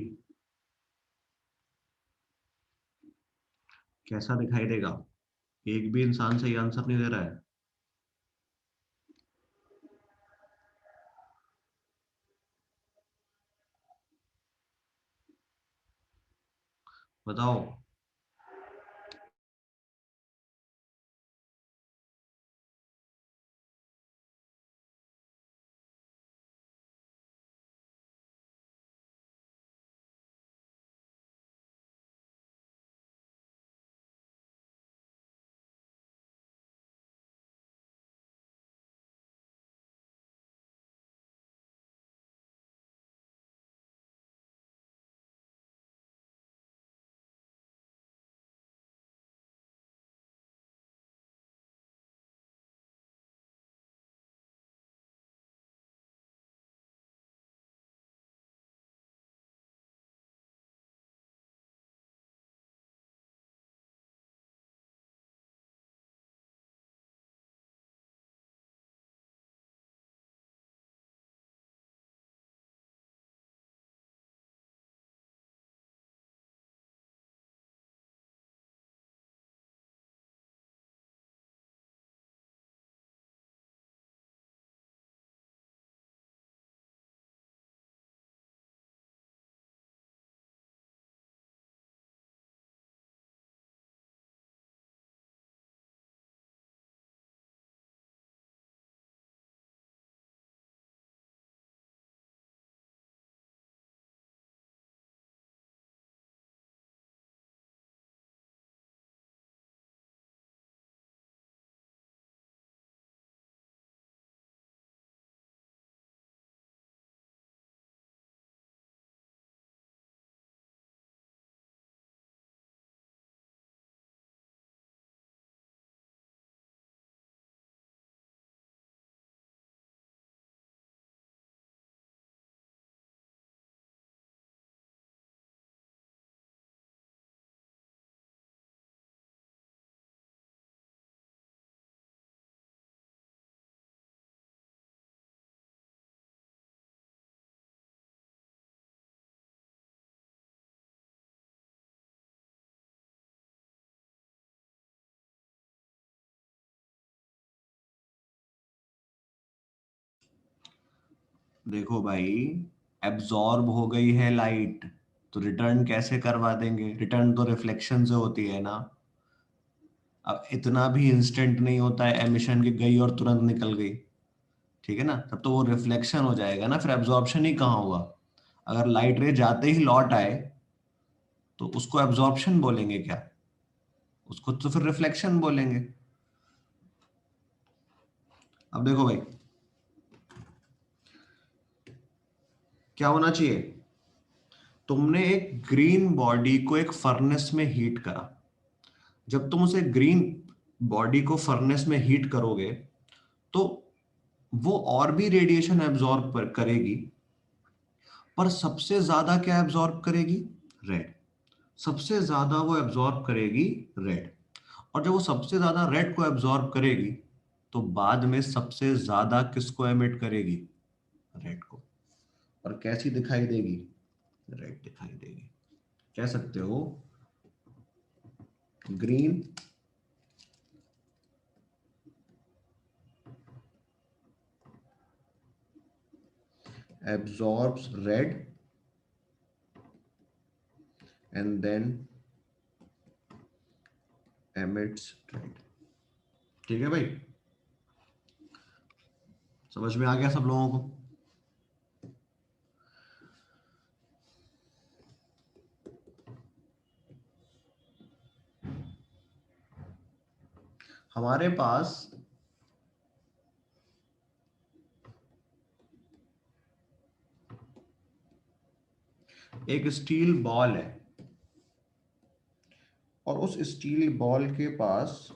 कैसा दिखाई देगा? एक भी इंसान सही आंसर नहीं दे रहा है। बताओ। देखो भाई, एब्जॉर्ब हो गई है लाइट, तो रिटर्न कैसे करवा देंगे? रिटर्न तो रिफ्लेक्शन से होती है ना। अब इतना भी इंस्टेंट नहीं होता है एमिशन की गई और तुरंत निकल गई। ठीक है ना, तब तो वो रिफ्लेक्शन हो जाएगा ना, फिर एब्जॉर्प्शन ही कहाँ हुआ? अगर लाइट रे जाते ही लौट आए तो उसको एब्जॉर्प्शन बोलेंगे क्या? उसको तो फिर रिफ्लेक्शन बोलेंगे। अब देखो भाई, क्या होना चाहिए? तुमने एक ग्रीन बॉडी को एक फर्नेस में हीट करा। जब तुम उसे ग्रीन बॉडी को फर्नेस में हीट करोगे तो वो और भी रेडिएशन एब्जॉर्ब करेगी, पर सबसे ज्यादा क्या एब्जॉर्ब करेगी? रेड। सबसे ज्यादा वो एब्जॉर्ब करेगी रेड। और जब वो सबसे ज्यादा रेड को एब्जॉर्ब करेगी तो बाद में सबसे ज्यादा किसको एमिट करेगी? रेड को। और कैसी दिखाई देगी? रेड दिखाई देगी। कह सकते हो green absorbs red and then emits red। ठीक है भाई, समझ में आ गया सब लोगों को? हमारे पास एक स्टील बॉल है और उस स्टील बॉल के पास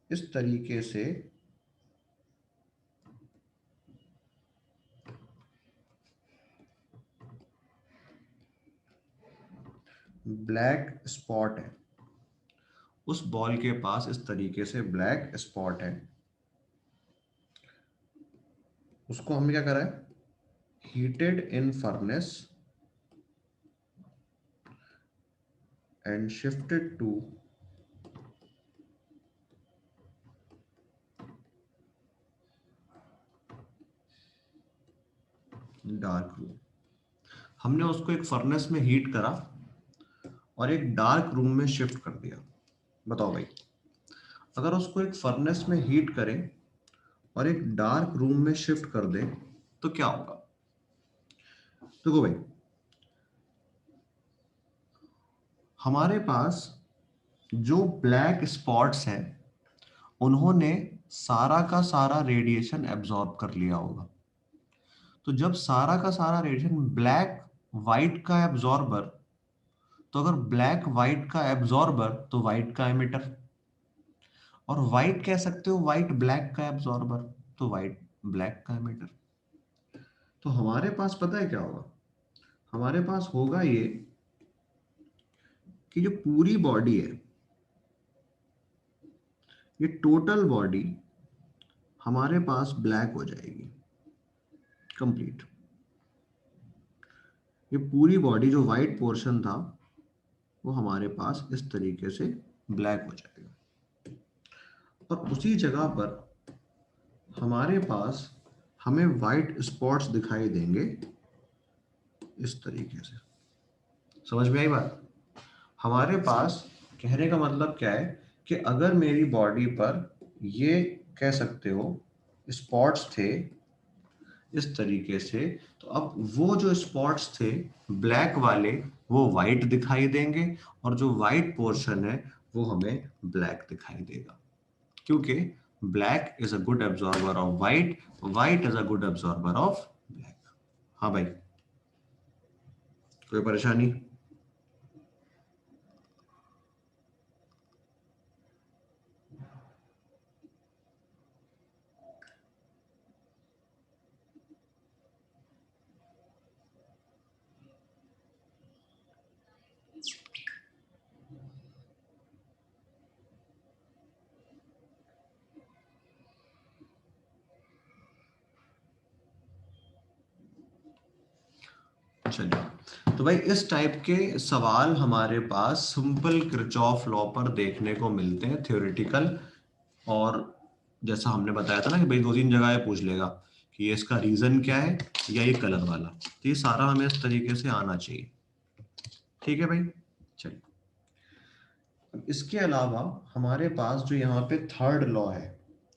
इस तरीके से ब्लैक स्पॉट है। उस बॉल के पास इस तरीके से ब्लैक स्पॉट है। उसको हमने क्या करा है? Heated in furnace and shifted to dark room. हमने उसको एक फर्नेस में हीट करा और एक डार्क रूम में शिफ्ट कर दिया। बताओ भाई, अगर उसको एक फर्नेस में हीट करें और एक डार्क रूम में शिफ्ट कर दें तो क्या होगा? देखो भाई, हमारे पास जो ब्लैक स्पॉट्स हैं उन्होंने सारा का सारा रेडिएशन एब्जॉर्ब कर लिया होगा। तो जब सारा का सारा रेडिएशन ब्लैक वाइट का एब्जॉर्बर, तो अगर ब्लैक वाइट का एब्जॉर्बर तो वाइट का एमिटर, और वाइट कह सकते हो वाइट ब्लैक का एब्जॉर्बर तो वाइट ब्लैक का एमिटर। तो हमारे पास पता है क्या होगा? हमारे पास होगा ये कि जो पूरी बॉडी है, ये टोटल बॉडी हमारे पास ब्लैक हो जाएगी कंप्लीट। ये पूरी बॉडी जो वाइट पोर्शन था वो हमारे पास इस तरीके से ब्लैक हो जाएगा, और उसी जगह पर हमारे पास हमें वाइट स्पॉट्स दिखाई देंगे इस तरीके से। समझ में आई बात? हमारे पास कहने का मतलब क्या है कि अगर मेरी बॉडी पर ये कह सकते हो स्पॉट्स थे इस तरीके से, तो अब वो जो स्पॉट्स थे ब्लैक वाले वो वाइट दिखाई देंगे, और जो वाइट पोर्शन है वो हमें ब्लैक दिखाई देगा, क्योंकि black is a good absorber of white, white is a good absorber of black. हाँ भाई, कोई परेशानी? चलिए, तो भाई इस टाइप के सवाल हमारे पास सिंपल किरचॉफ लॉ पर देखने को मिलते हैं, थ्योरेटिकल। और जैसा हमने बताया था ना कि भाई दो तीन जगह ये पूछ लेगा कि ये इसका रीजन क्या है या ये कलर वाला, तो ये सारा हमें इस तरीके से आना चाहिए। ठीक है भाई, चलिए। अब इसके अलावा हमारे पास जो यहाँ पे थर्ड लॉ है,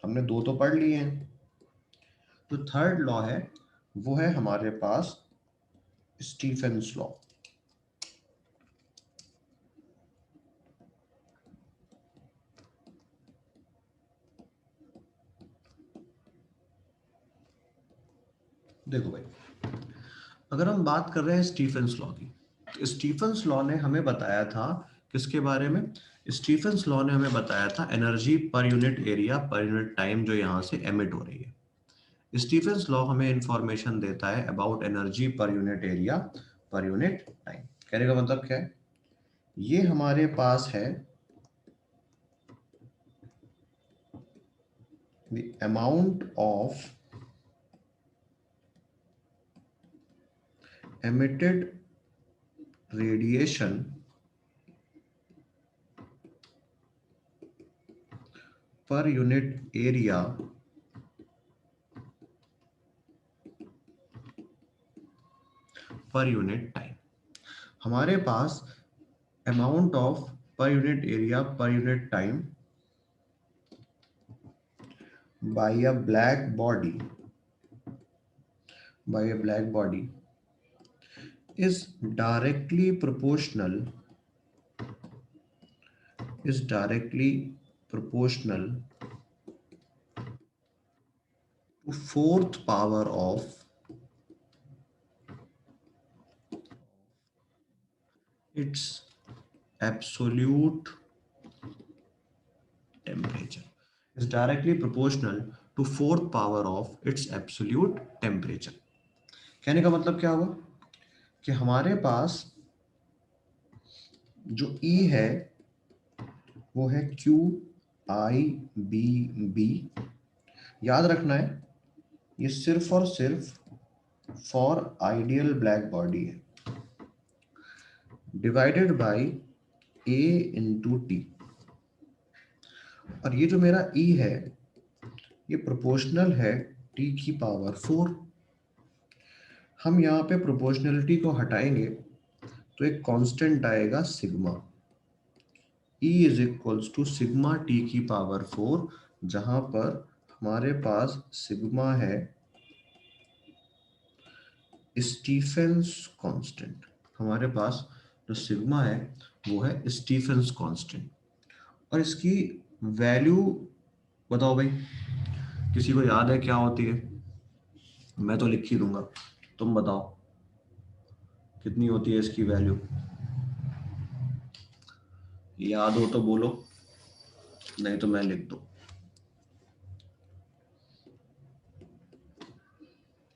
हमने दो तो पढ़ लिए हैं। जो थर्ड लॉ है वो है हमारे पास स्टीफेंस लॉ। देखो भाई, अगर हम बात कर रहे हैं स्टीफेंस लॉ की, तो स्टीफेंस लॉ ने हमें बताया था किसके बारे में? स्टीफेंस लॉ ने हमें बताया था energy per unit area per unit time जो यहाँ से एमिट हो रही है। स्टीफेंस लॉ हमें इंफॉर्मेशन देता है about energy per unit area per unit time. कहने का मतलब क्या है? ये हमारे पास है the amount of emitted radiation per unit area per unit time. हमारे पास amount of per unit area per unit time by a black body is directly proportional to fourth power of its absolute temperature. Is directly proportional to fourth power of its absolute temperature. कहने का मतलब क्या हुआ कि हमारे पास जो E है वो है QIBB। याद रखना है ये सिर्फ और सिर्फ फॉर आइडियल ब्लैक बॉडी है, divided by A into T. और ये जो मेरा E है ये प्रोपोर्शनल है T की पावर 4। हम यहाँ पे प्रोपोर्शनलिटी को हटाएंगे तो एक कांस्टेंट आएगा sigma. E is equals to sigma T की पावर 4, जहां पर हमारे पास सिग्मा है स्टीफेंस कांस्टेंट। हमारे पास जो सिग्मा है वो है स्टीफेंस कांस्टेंट। और इसकी वैल्यू बताओ भाई, किसी को याद है क्या होती है? मैं तो लिख ही दूंगा, तुम बताओ कितनी होती है इसकी वैल्यू। याद हो तो बोलो, नहीं तो मैं लिख दूं।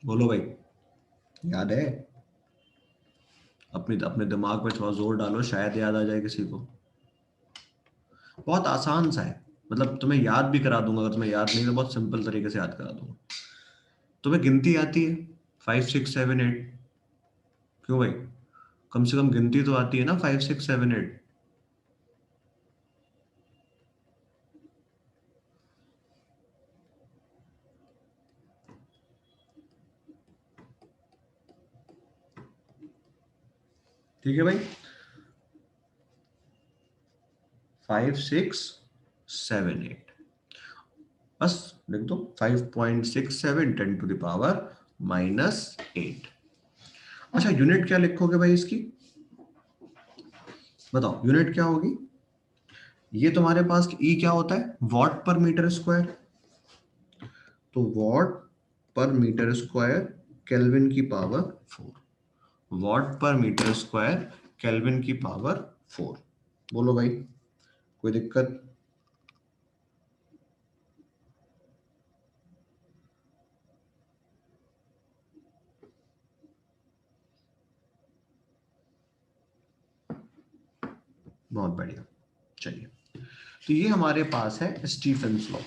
बोलो भाई, याद है? अपने अपने दिमाग पे थोड़ा जोर डालो, शायद याद आ जाए किसी को। बहुत आसान सा है, मतलब तुम्हें याद भी करा दूंगा, अगर तुम्हें याद नहीं तो बहुत सिंपल तरीके से याद करा दूंगा। तुम्हें गिनती आती है 5 6 7 8? क्यों भाई, कम से कम गिनती तो आती है ना 5 6 7 8? ठीक है भाई, 5 6 7 8 बस लिख दो। 5.67 10 टू द पावर -8। अच्छा, यूनिट क्या लिखोगे भाई इसकी? बताओ यूनिट क्या होगी? ये तुम्हारे पास ई क्या होता है? वॉट पर मीटर स्क्वायर। तो वॉट पर मीटर स्क्वायर केल्विन की पावर 4। वॉट पर मीटर स्क्वायर केल्विन की पावर 4। बोलो भाई, कोई दिक्कत? बहुत बढ़िया। चलिए, तो ये हमारे पास है स्टीफेंस लॉ।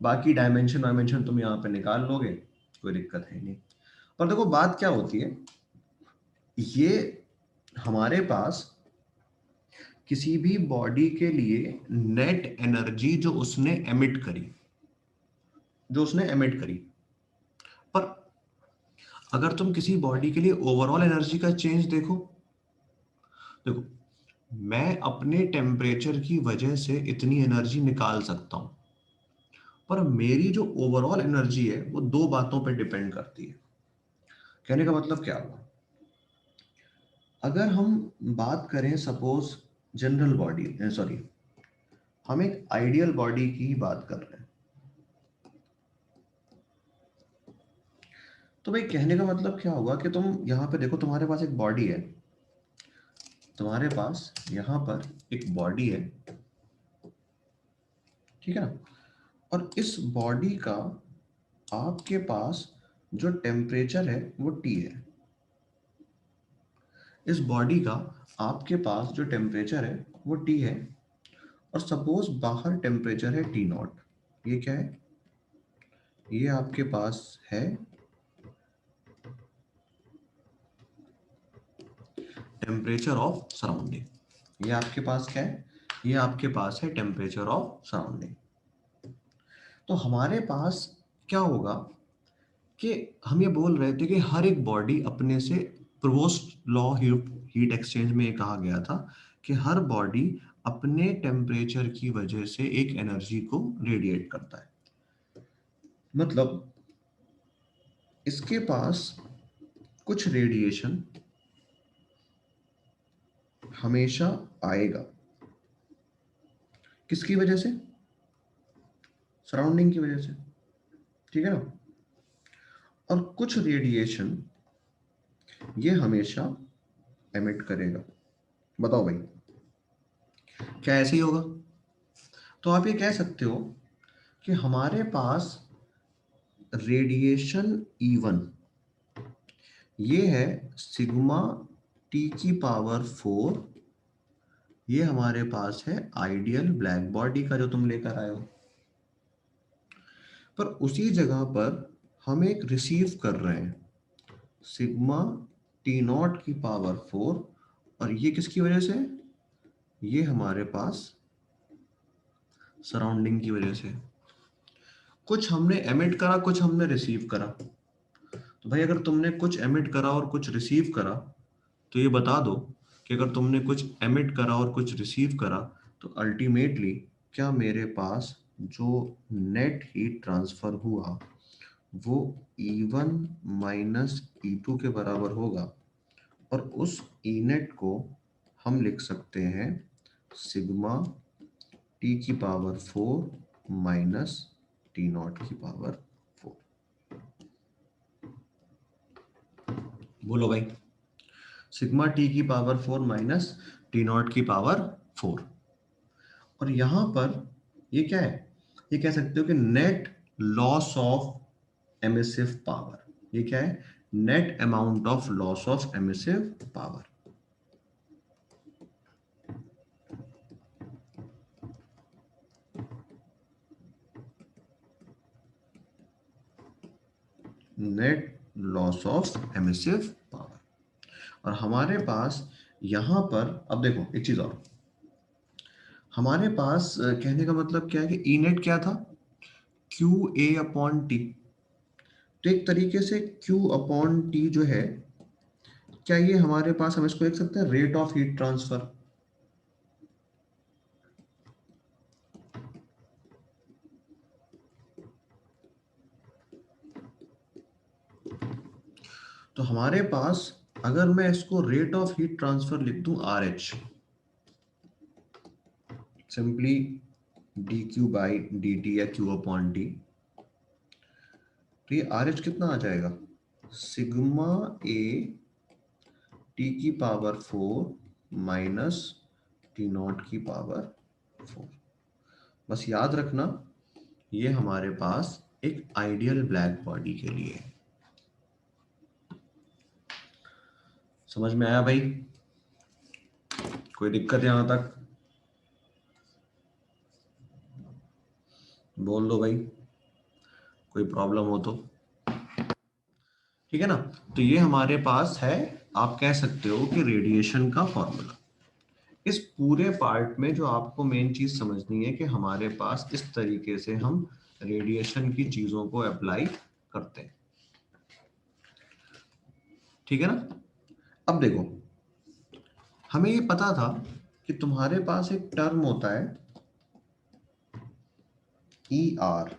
बाकी डायमेंशन वायमेंशन तुम यहाँ पे निकाल लोगे, कोई दिक्कत है नहीं। पर देखो बात क्या होती है, ये हमारे पास किसी भी बॉडी के लिए नेट एनर्जी जो उसने एमिट करी, पर अगर तुम किसी बॉडी के लिए ओवरऑल एनर्जी का चेंज देखो, देखो मैं अपने टेम्परेचर की वजह से इतनी एनर्जी निकाल सकता हूं, पर मेरी जो ओवरऑल एनर्जी है वो दो बातों पर डिपेंड करती है। कहने का मतलब क्या हुआ, अगर हम बात करें सपोज जनरल बॉडी, सॉरी हम एक आइडियल बॉडी की ही बात कर रहे हैं, तो भाई कहने का मतलब क्या होगा कि तुम यहाँ पे देखो, तुम्हारे पास एक बॉडी है, तुम्हारे पास यहाँ पर एक बॉडी है, ठीक है ना? और इस बॉडी का आपके पास जो टेम्परेचर है वो T है। इस बॉडी का आपके पास जो टेम्परेचर है वो T है, और सपोज बाहर टेम्परेचर है T0। ये क्या है? ये आपके पास है टेम्परेचर ऑफ सराउंडिंग। ये आपके पास क्या है? ये आपके पास है टेम्परेचर ऑफ सराउंडिंग। तो हमारे पास क्या होगा कि हम ये बोल रहे थे कि हर एक बॉडी अपने से प्रोवोस्ट लॉ हीट एक्सचेंज में ये कहा गया था कि हर बॉडी अपने टेम्परेचर की वजह से एक एनर्जी को रेडिएट करता है। मतलब इसके पास कुछ रेडिएशन हमेशा आएगा, किसकी वजह से? सराउंडिंग की वजह से, ठीक है ना। और कुछ रेडिएशन ये हमेशा एमिट करेगा। बताओ भाई, क्या ऐसे ही होगा? तो आप ये कह सकते हो कि हमारे पास रेडिएशन E1 ये है सिग्मा टी की पावर 4, ये हमारे पास है आइडियल ब्लैक बॉडी का जो तुम लेकर आए हो। पर उसी जगह पर हम एक रिसीव कर रहे हैं सिग्मा टी नॉट की पावर 4, और ये किसकी वजह से? ये हमारे पास सराउंडिंग की वजह से। कुछ हमने एमिट करा, कुछ हमने रिसीव करा। तो भाई अगर तुमने कुछ एमिट करा और कुछ रिसीव करा, तो ये बता दो कि अगर तुमने कुछ एमिट करा और कुछ रिसीव करा, तो अल्टीमेटली क्या मेरे पास जो नेट हीट ट्रांसफर हुआ वो E1 माइनस E2 के बराबर होगा। और उस E नेट को हम लिख सकते हैं सिग्मा टी की पावर 4 माइनस टी नॉट की पावर 4। बोलो भाई, सिग्मा टी की पावर 4 माइनस टी नॉट की पावर 4। और यहां पर ये क्या है? ये कह सकते हो कि net loss of emissive power. ये क्या है? Net amount of loss of emissive power. Net loss of emissive power. और हमारे पास यहां पर अब देखो एक चीज और, हमारे पास कहने का मतलब क्या है कि ई नेट क्या था? Q A upon T. तो एक तरीके से क्यू अपॉन टी जो है, क्या ये हमारे पास, हम इसको लिख सकते हैं रेट ऑफ हीट ट्रांसफर। तो हमारे पास अगर मैं इसको रेट ऑफ हीट ट्रांसफर लिख दूं R H, simply D Q by D T या क्यू अपॉन टी, तो ये आर एच कितना आ जाएगा? सिग्मा ए टी की पावर 4 माइनस टी नॉट की पावर 4। बस याद रखना ये हमारे पास एक आइडियल ब्लैक बॉडी के लिए है। समझ में आया भाई? कोई दिक्कत यहां तक? बोल दो भाई, कोई प्रॉब्लम हो तो। ठीक है ना। तो ये हमारे पास है, आप कह सकते हो कि रेडिएशन का फॉर्मूला। इस पूरे पार्ट में जो आपको मेन चीज समझनी है कि हमारे पास इस तरीके से हम रेडिएशन की चीजों को अप्लाई करते हैं। ठीक है ना। अब देखो, हमें ये पता था कि तुम्हारे पास एक टर्म होता है ई आर,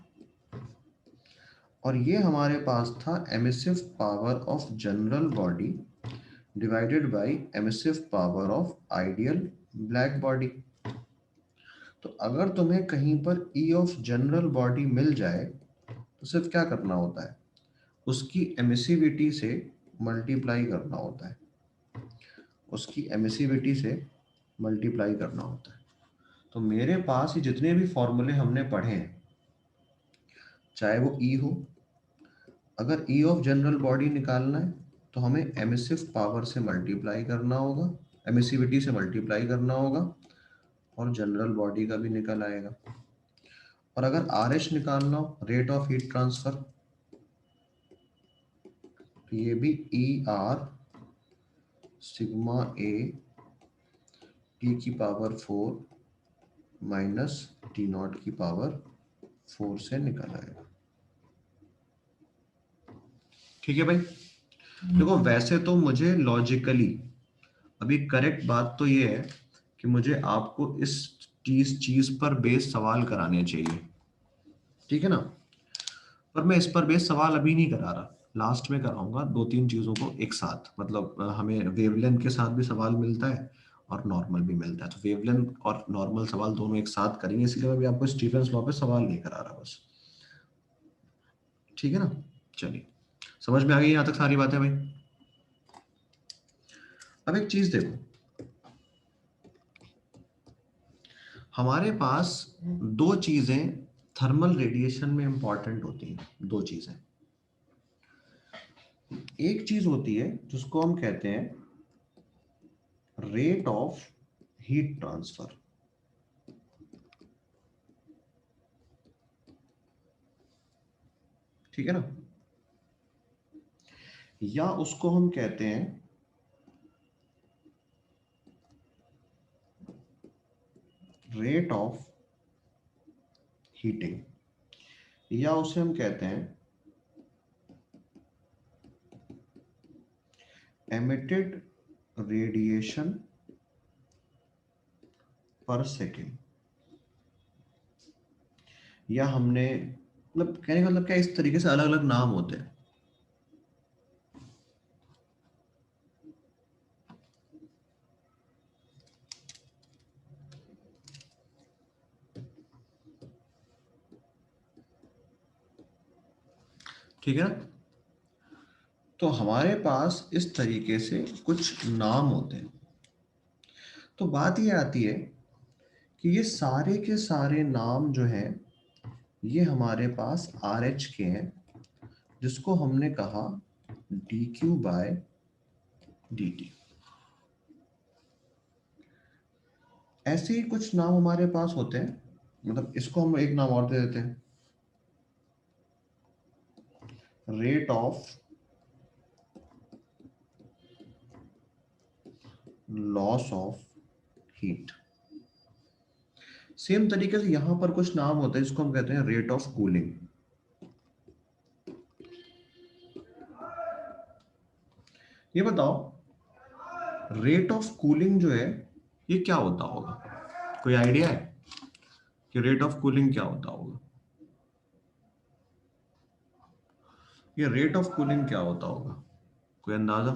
और ये हमारे पास था emissive power of general body divided by emissive power of ideal black body. तो अगर तुम्हें कहीं पर ई ऑफ जनरल बॉडी मिल जाए, तो सिर्फ क्या करना होता है? उसकी एमिसिविटी से मल्टीप्लाई करना होता है। उसकी एमिसिविटी से मल्टीप्लाई करना होता है। तो मेरे पास ये जितने भी फॉर्मूले हमने पढ़े हैं, चाहे वो ई हो, अगर ई ऑफ जनरल बॉडी निकालना है तो हमें एमिसिव पावर से मल्टीप्लाई करना होगा, एमिसिविटी से मल्टीप्लाई करना होगा, और जनरल बॉडी का भी निकल आएगा। और अगर आर एच निकालना हो, रेट ऑफ हीट ट्रांसफर, तो ये भी E R sigma A T की पावर 4 माइनस टी नॉट की पावर 4 से निकल आएगा। ठीक है भाई। देखो वैसे तो मुझे लॉजिकली अभी करेक्ट बात तो ये है कि मुझे आपको इस चीज पर बेस सवाल कराने चाहिए, ठीक है ना। पर मैं इस पर बेस सवाल अभी नहीं करा रहा, लास्ट में कराऊंगा दो तीन चीजों को एक साथ। मतलब हमें वेवलेंथ के साथ भी सवाल मिलता है और नॉर्मल भी मिलता है, तो वेवलेंथ और नॉर्मल सवाल दोनों एक साथ करेंगे, इसलिए मैं भी आपको स्टीफेंस लॉ पे सवाल नहीं करा रहा बस, ठीक है ना। चलिए, समझ में आ गई यहाँ तक सारी बातें भाई। अब एक चीज देखो, हमारे पास दो चीजें थर्मल रेडिएशन में इंपॉर्टेंट होती हैं, दो चीजें। एक चीज होती है जिसको हम कहते हैं रेट ऑफ हीट ट्रांसफर, ठीक है ना, या उसको हम कहते हैं रेट ऑफ हीटिंग, या उसे हम कहते हैं एमिटेड रेडिएशन पर सेकेंड। या हमने मतलब कहने का मतलब क्या, इस तरीके से अलग अलग नाम होते हैं। ठीक है ना, तो हमारे पास इस तरीके से कुछ नाम होते हैं। तो बात ये आती है कि ये सारे के सारे नाम जो हैं ये हमारे पास आर एच के हैं, जिसको हमने कहा D Q by D T. ऐसे ही कुछ नाम हमारे पास होते हैं, मतलब इसको हम एक नाम और दे देते हैं, rate of loss of heat. Same तरीके से यहां पर कुछ नाम होते हैं जिसको हम कहते हैं रेट ऑफ कूलिंग। ये बताओ, रेट ऑफ कूलिंग जो है ये क्या होता होगा, कोई आइडिया है कि रेट ऑफ कूलिंग क्या होता होगा? ये रेट ऑफ कूलिंग क्या होता होगा, कोई अंदाजा?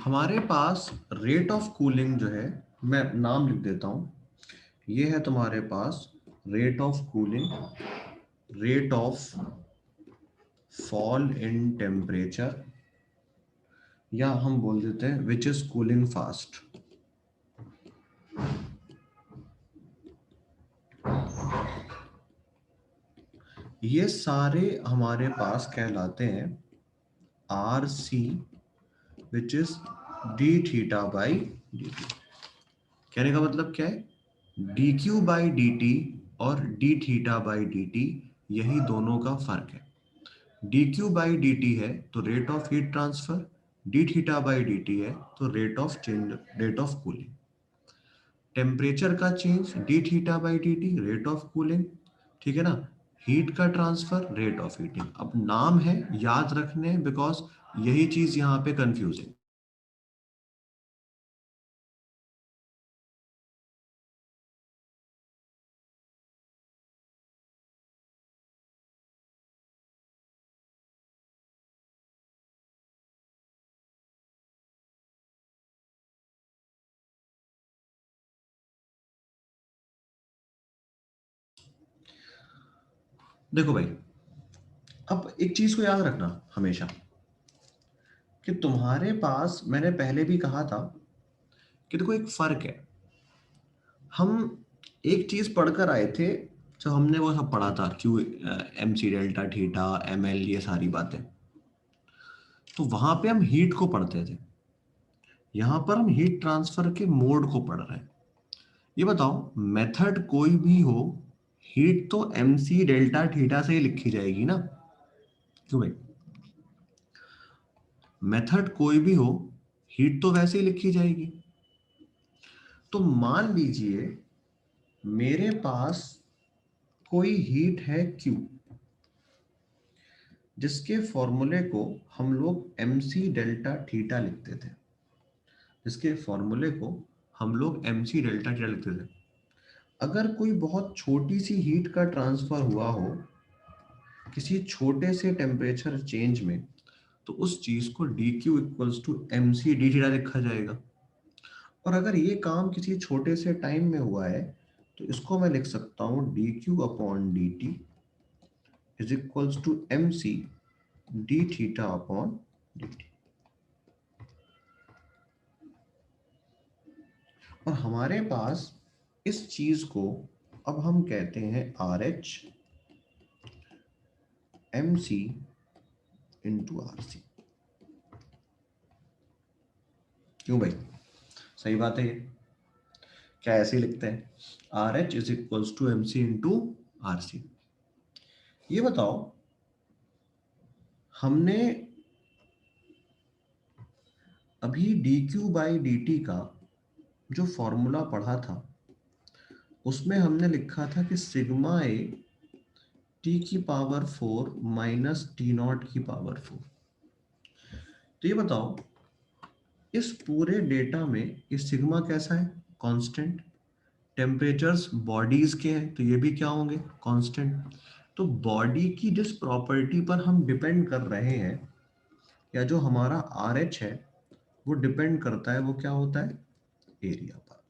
हमारे पास रेट ऑफ कूलिंग जो है, मैं नाम लिख देता हूं, ये है तुम्हारे पास rate of cooling, rate of fall in temperature, या हम बोल देते हैं विच इज कूलिंग फास्ट। ये सारे हमारे पास कहलाते हैं R C, which is d theta by D t. कहने का मतलब क्या है, d Q by D T और d theta by D t, यही दोनों का फर्क है। D Q by D t है तो rate of heat transfer, d theta by D t है तो rate of change, rate of cooling. Temperature का change d theta by D t, rate of cooling, ठीक है ना। हीट का ट्रांसफर, रेट ऑफ हीटिंग। अब नाम है याद रखने, बिकॉज यही चीज यहाँ पे कंफ्यूजिंग। देखो भाई, अब एक चीज को याद रखना हमेशा कि तुम्हारे पास, मैंने पहले भी कहा था कि देखो एक फर्क है, हम एक चीज पढ़कर आए थे जब हमने वो सब पढ़ा था, Q M C delta theta M L, ये सारी बातें, तो वहां पे हम हीट को पढ़ते थे। यहाँ पर हम हीट ट्रांसफर के मोड को पढ़ रहे हैं। ये बताओ, मेथड कोई भी हो, हीट तो एम सी डेल्टा थीटा से ही लिखी जाएगी ना? क्यों भाई? मेथड कोई भी हो, हीट तो वैसे ही लिखी जाएगी। तो मान लीजिए मेरे पास कोई हीट है Q, जिसके फॉर्मूले को हम लोग एम सी डेल्टा थीटा लिखते थे, जिसके फॉर्मूले को हम लोग एम सी डेल्टा थीटा लिखते थे। अगर कोई बहुत छोटी सी हीट का ट्रांसफर हुआ हो किसी छोटे से टेम्परेचर चेंज में, तो उस चीज को D Q equals to M C D theta लिखा जाएगा। और अगर ये काम किसी छोटे से टाइम में हुआ है, तो इसको मैं लिख सकता हूँ D Q upon D T is equals to M C D theta upon D T. और हमारे पास इस चीज को अब हम कहते हैं R H M C into R C. क्यों भाई? सही बात है ये। क्या ऐसे ही लिखते हैं? R H is equals to M C into R C. ये बताओ, हमने अभी D Q by D T का जो फॉर्मूला पढ़ा था, उसमें हमने लिखा था कि सिग्मा ए टी की पावर 4 माइनस टी नॉट की पावर 4। तो ये बताओ, इस पूरे डेटा में ये सिग्मा कैसा है? कांस्टेंट। टेम्परेचर्स बॉडीज के हैं, तो ये भी क्या होंगे? कांस्टेंट। तो बॉडी की जिस प्रॉपर्टी पर हम डिपेंड कर रहे हैं, या जो हमारा आर एच है, वो डिपेंड करता है, वो क्या होता है? एरिया पर।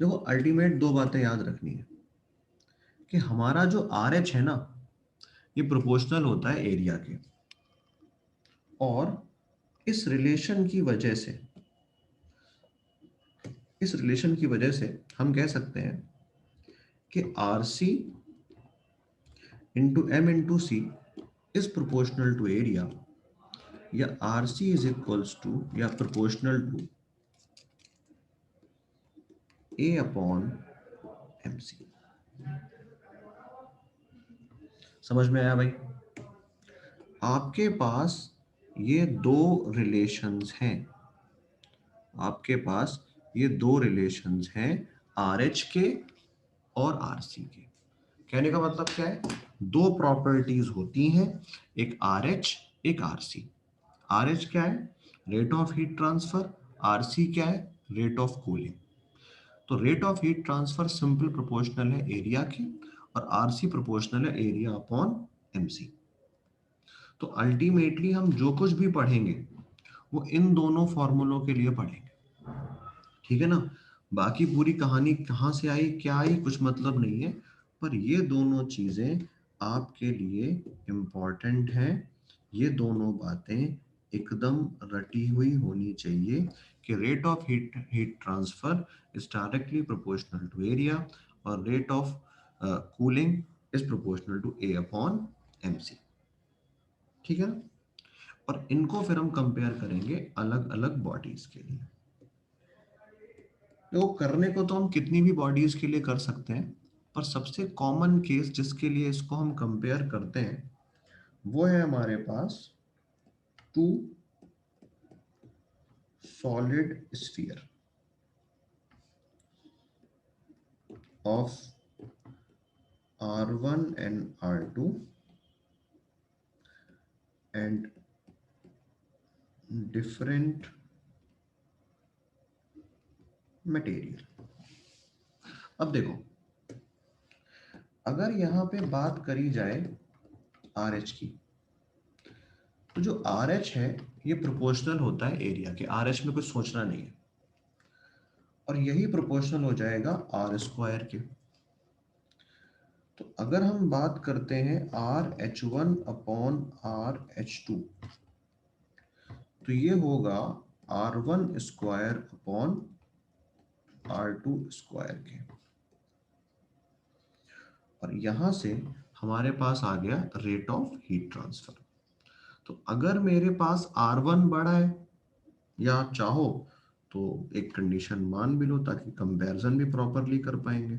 देखो, अल्टीमेट दो बातें याद रखनी है कि हमारा जो आर एच है ना, ये प्रोपोर्शनल होता है एरिया के। और इस रिलेशन की वजह से, इस रिलेशन की वजह से हम कह सकते हैं कि R C into M into C is proportional to area, या R C is equals to या proportional to A upon M C. समझ में आया भाई? आपके पास ये दो रिलेशंस हैं, आपके पास ये दो रिलेशंस हैं, आर एच के और आर सी के। कहने का मतलब क्या है? दो प्रॉपर्टीज होती हैं, एक आर एच, एक आर सी। आर एच क्या है? Rate of heat transfer. R C क्या है? Rate of cooling. तो rate of heat transfer simple proportional है एरिया के, और आर सी प्रोपोर्शनल है एरिया अपॉन एम सी। तो अल्टीमेटली हम जो कुछ भी पढ़ेंगे वो इन दोनों फॉर्मूलों के लिए पढ़ेंगे। ठीक है ना? बाकी पूरी कहानी कहाँ से आई, क्या आई, कुछ मतलब नहीं है। पर ये दोनों चीजें आपके लिए इम्पॉर्टेंट हैं। ये दोनों बातें एकदम रटी हुई होनी चाहिए कि rate of heat transfer is directly proportional to area, और rate of cooling is proportional to A upon M C. ठीक है ना? और इनको फिर हम कंपेयर करेंगे अलग अलग बॉडीज के लिए। तो करने को तो हम कितनी भी बॉडीज के लिए कर सकते हैं, पर सबसे कॉमन केस जिसके लिए इसको हम कंपेयर करते हैं, वो है हमारे पास two solid sphere of R1 and R2 and different material। अब देखो, अगर यहाँ पे बात करी जाए RH की, तो जो RH है ये प्रोपोर्शनल होता है एरिया के। RH में कुछ सोचना नहीं है, और यही प्रोपोर्शनल हो जाएगा आर स्क्वायर के। तो अगर हम बात करते हैं R H one upon R H two, तो ये होगा R1 square upon R2 square के। और यहां से हमारे पास आ गया रेट ऑफ हीट ट्रांसफर। तो अगर मेरे पास R1 बड़ा है, या आप चाहो तो एक कंडीशन मान भी लो ताकि कंपैरिजन भी प्रॉपरली कर पाएंगे।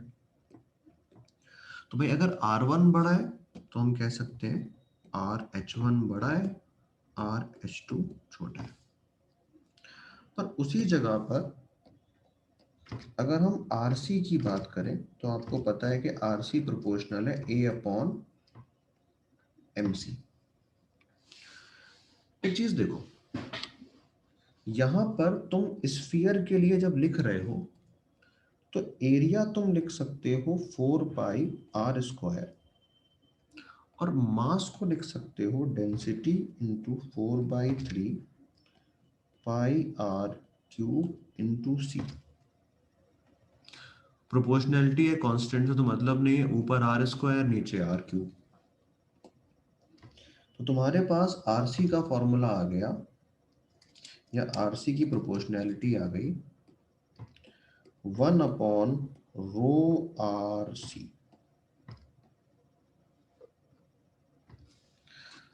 तो भाई अगर R1 बड़ा है तो हम कह सकते हैं RH1 बड़ा है, RH2 छोटा है। पर उसी जगह पर अगर हम RC की बात करें तो आपको पता है कि RC प्रोपोर्शनल है A/MC। एक चीज देखो, यहां पर तुम स्फीयर के लिए जब लिख रहे हो तो एरिया तुम लिख सकते हो 4πr², और मास को लिख सकते हो डेंसिटी इंटू 4/3πr³ प्रोपोर्शनैलिटी है, कांस्टेंट से तो मतलब नहीं है, ऊपर R², नीचे R³। तो तुम्हारे पास RC का फॉर्मूला आ गया, या RC की प्रोपोर्शनैलिटी आ गई 1/ρRC।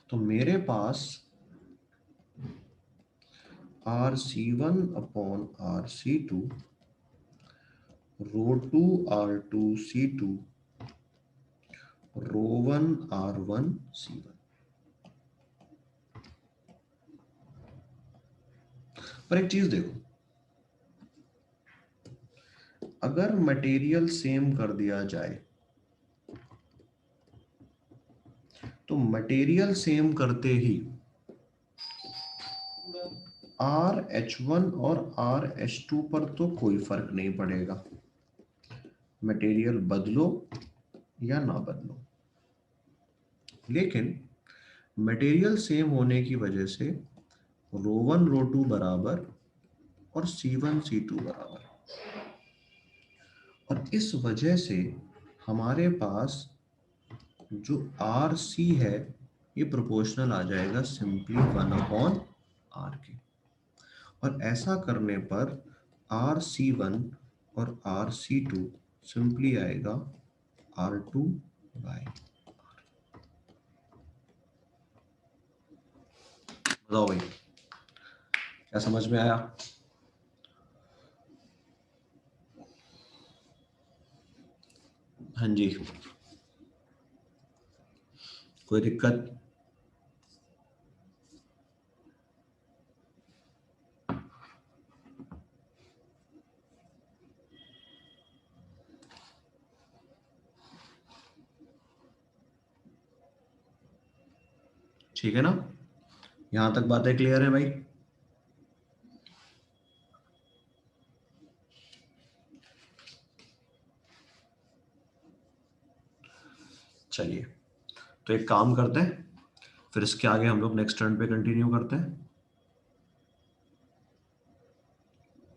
तो मेरे पास RC1/RC2 ρ2R2C2 ρ1R1C1। पर एक चीज देखो, अगर मटेरियल सेम कर दिया जाए तो मटेरियल सेम करते ही RH1 और RH2 पर तो कोई फर्क नहीं पड़ेगा, मटेरियल बदलो या ना बदलो। लेकिन मटेरियल सेम होने की वजह से ρ1 ρ2 बराबर और C1 C2 बराबर, और इस वजह से हमारे पास जो RC है ये प्रोपोर्शनल आ जाएगा सिंपली 1/R के। और ऐसा करने पर RC1 और RC2 सिंपली आएगा R2 बाय। बताओ भाई, क्या समझ में आया? हाँ जी, कोई दिक्कत? ठीक है ना, यहां तक बातें क्लियर है भाई? चलिए, तो एक काम करते हैं, फिर इसके आगे हम लोग नेक्स्ट टर्न पे कंटिन्यू करते हैं।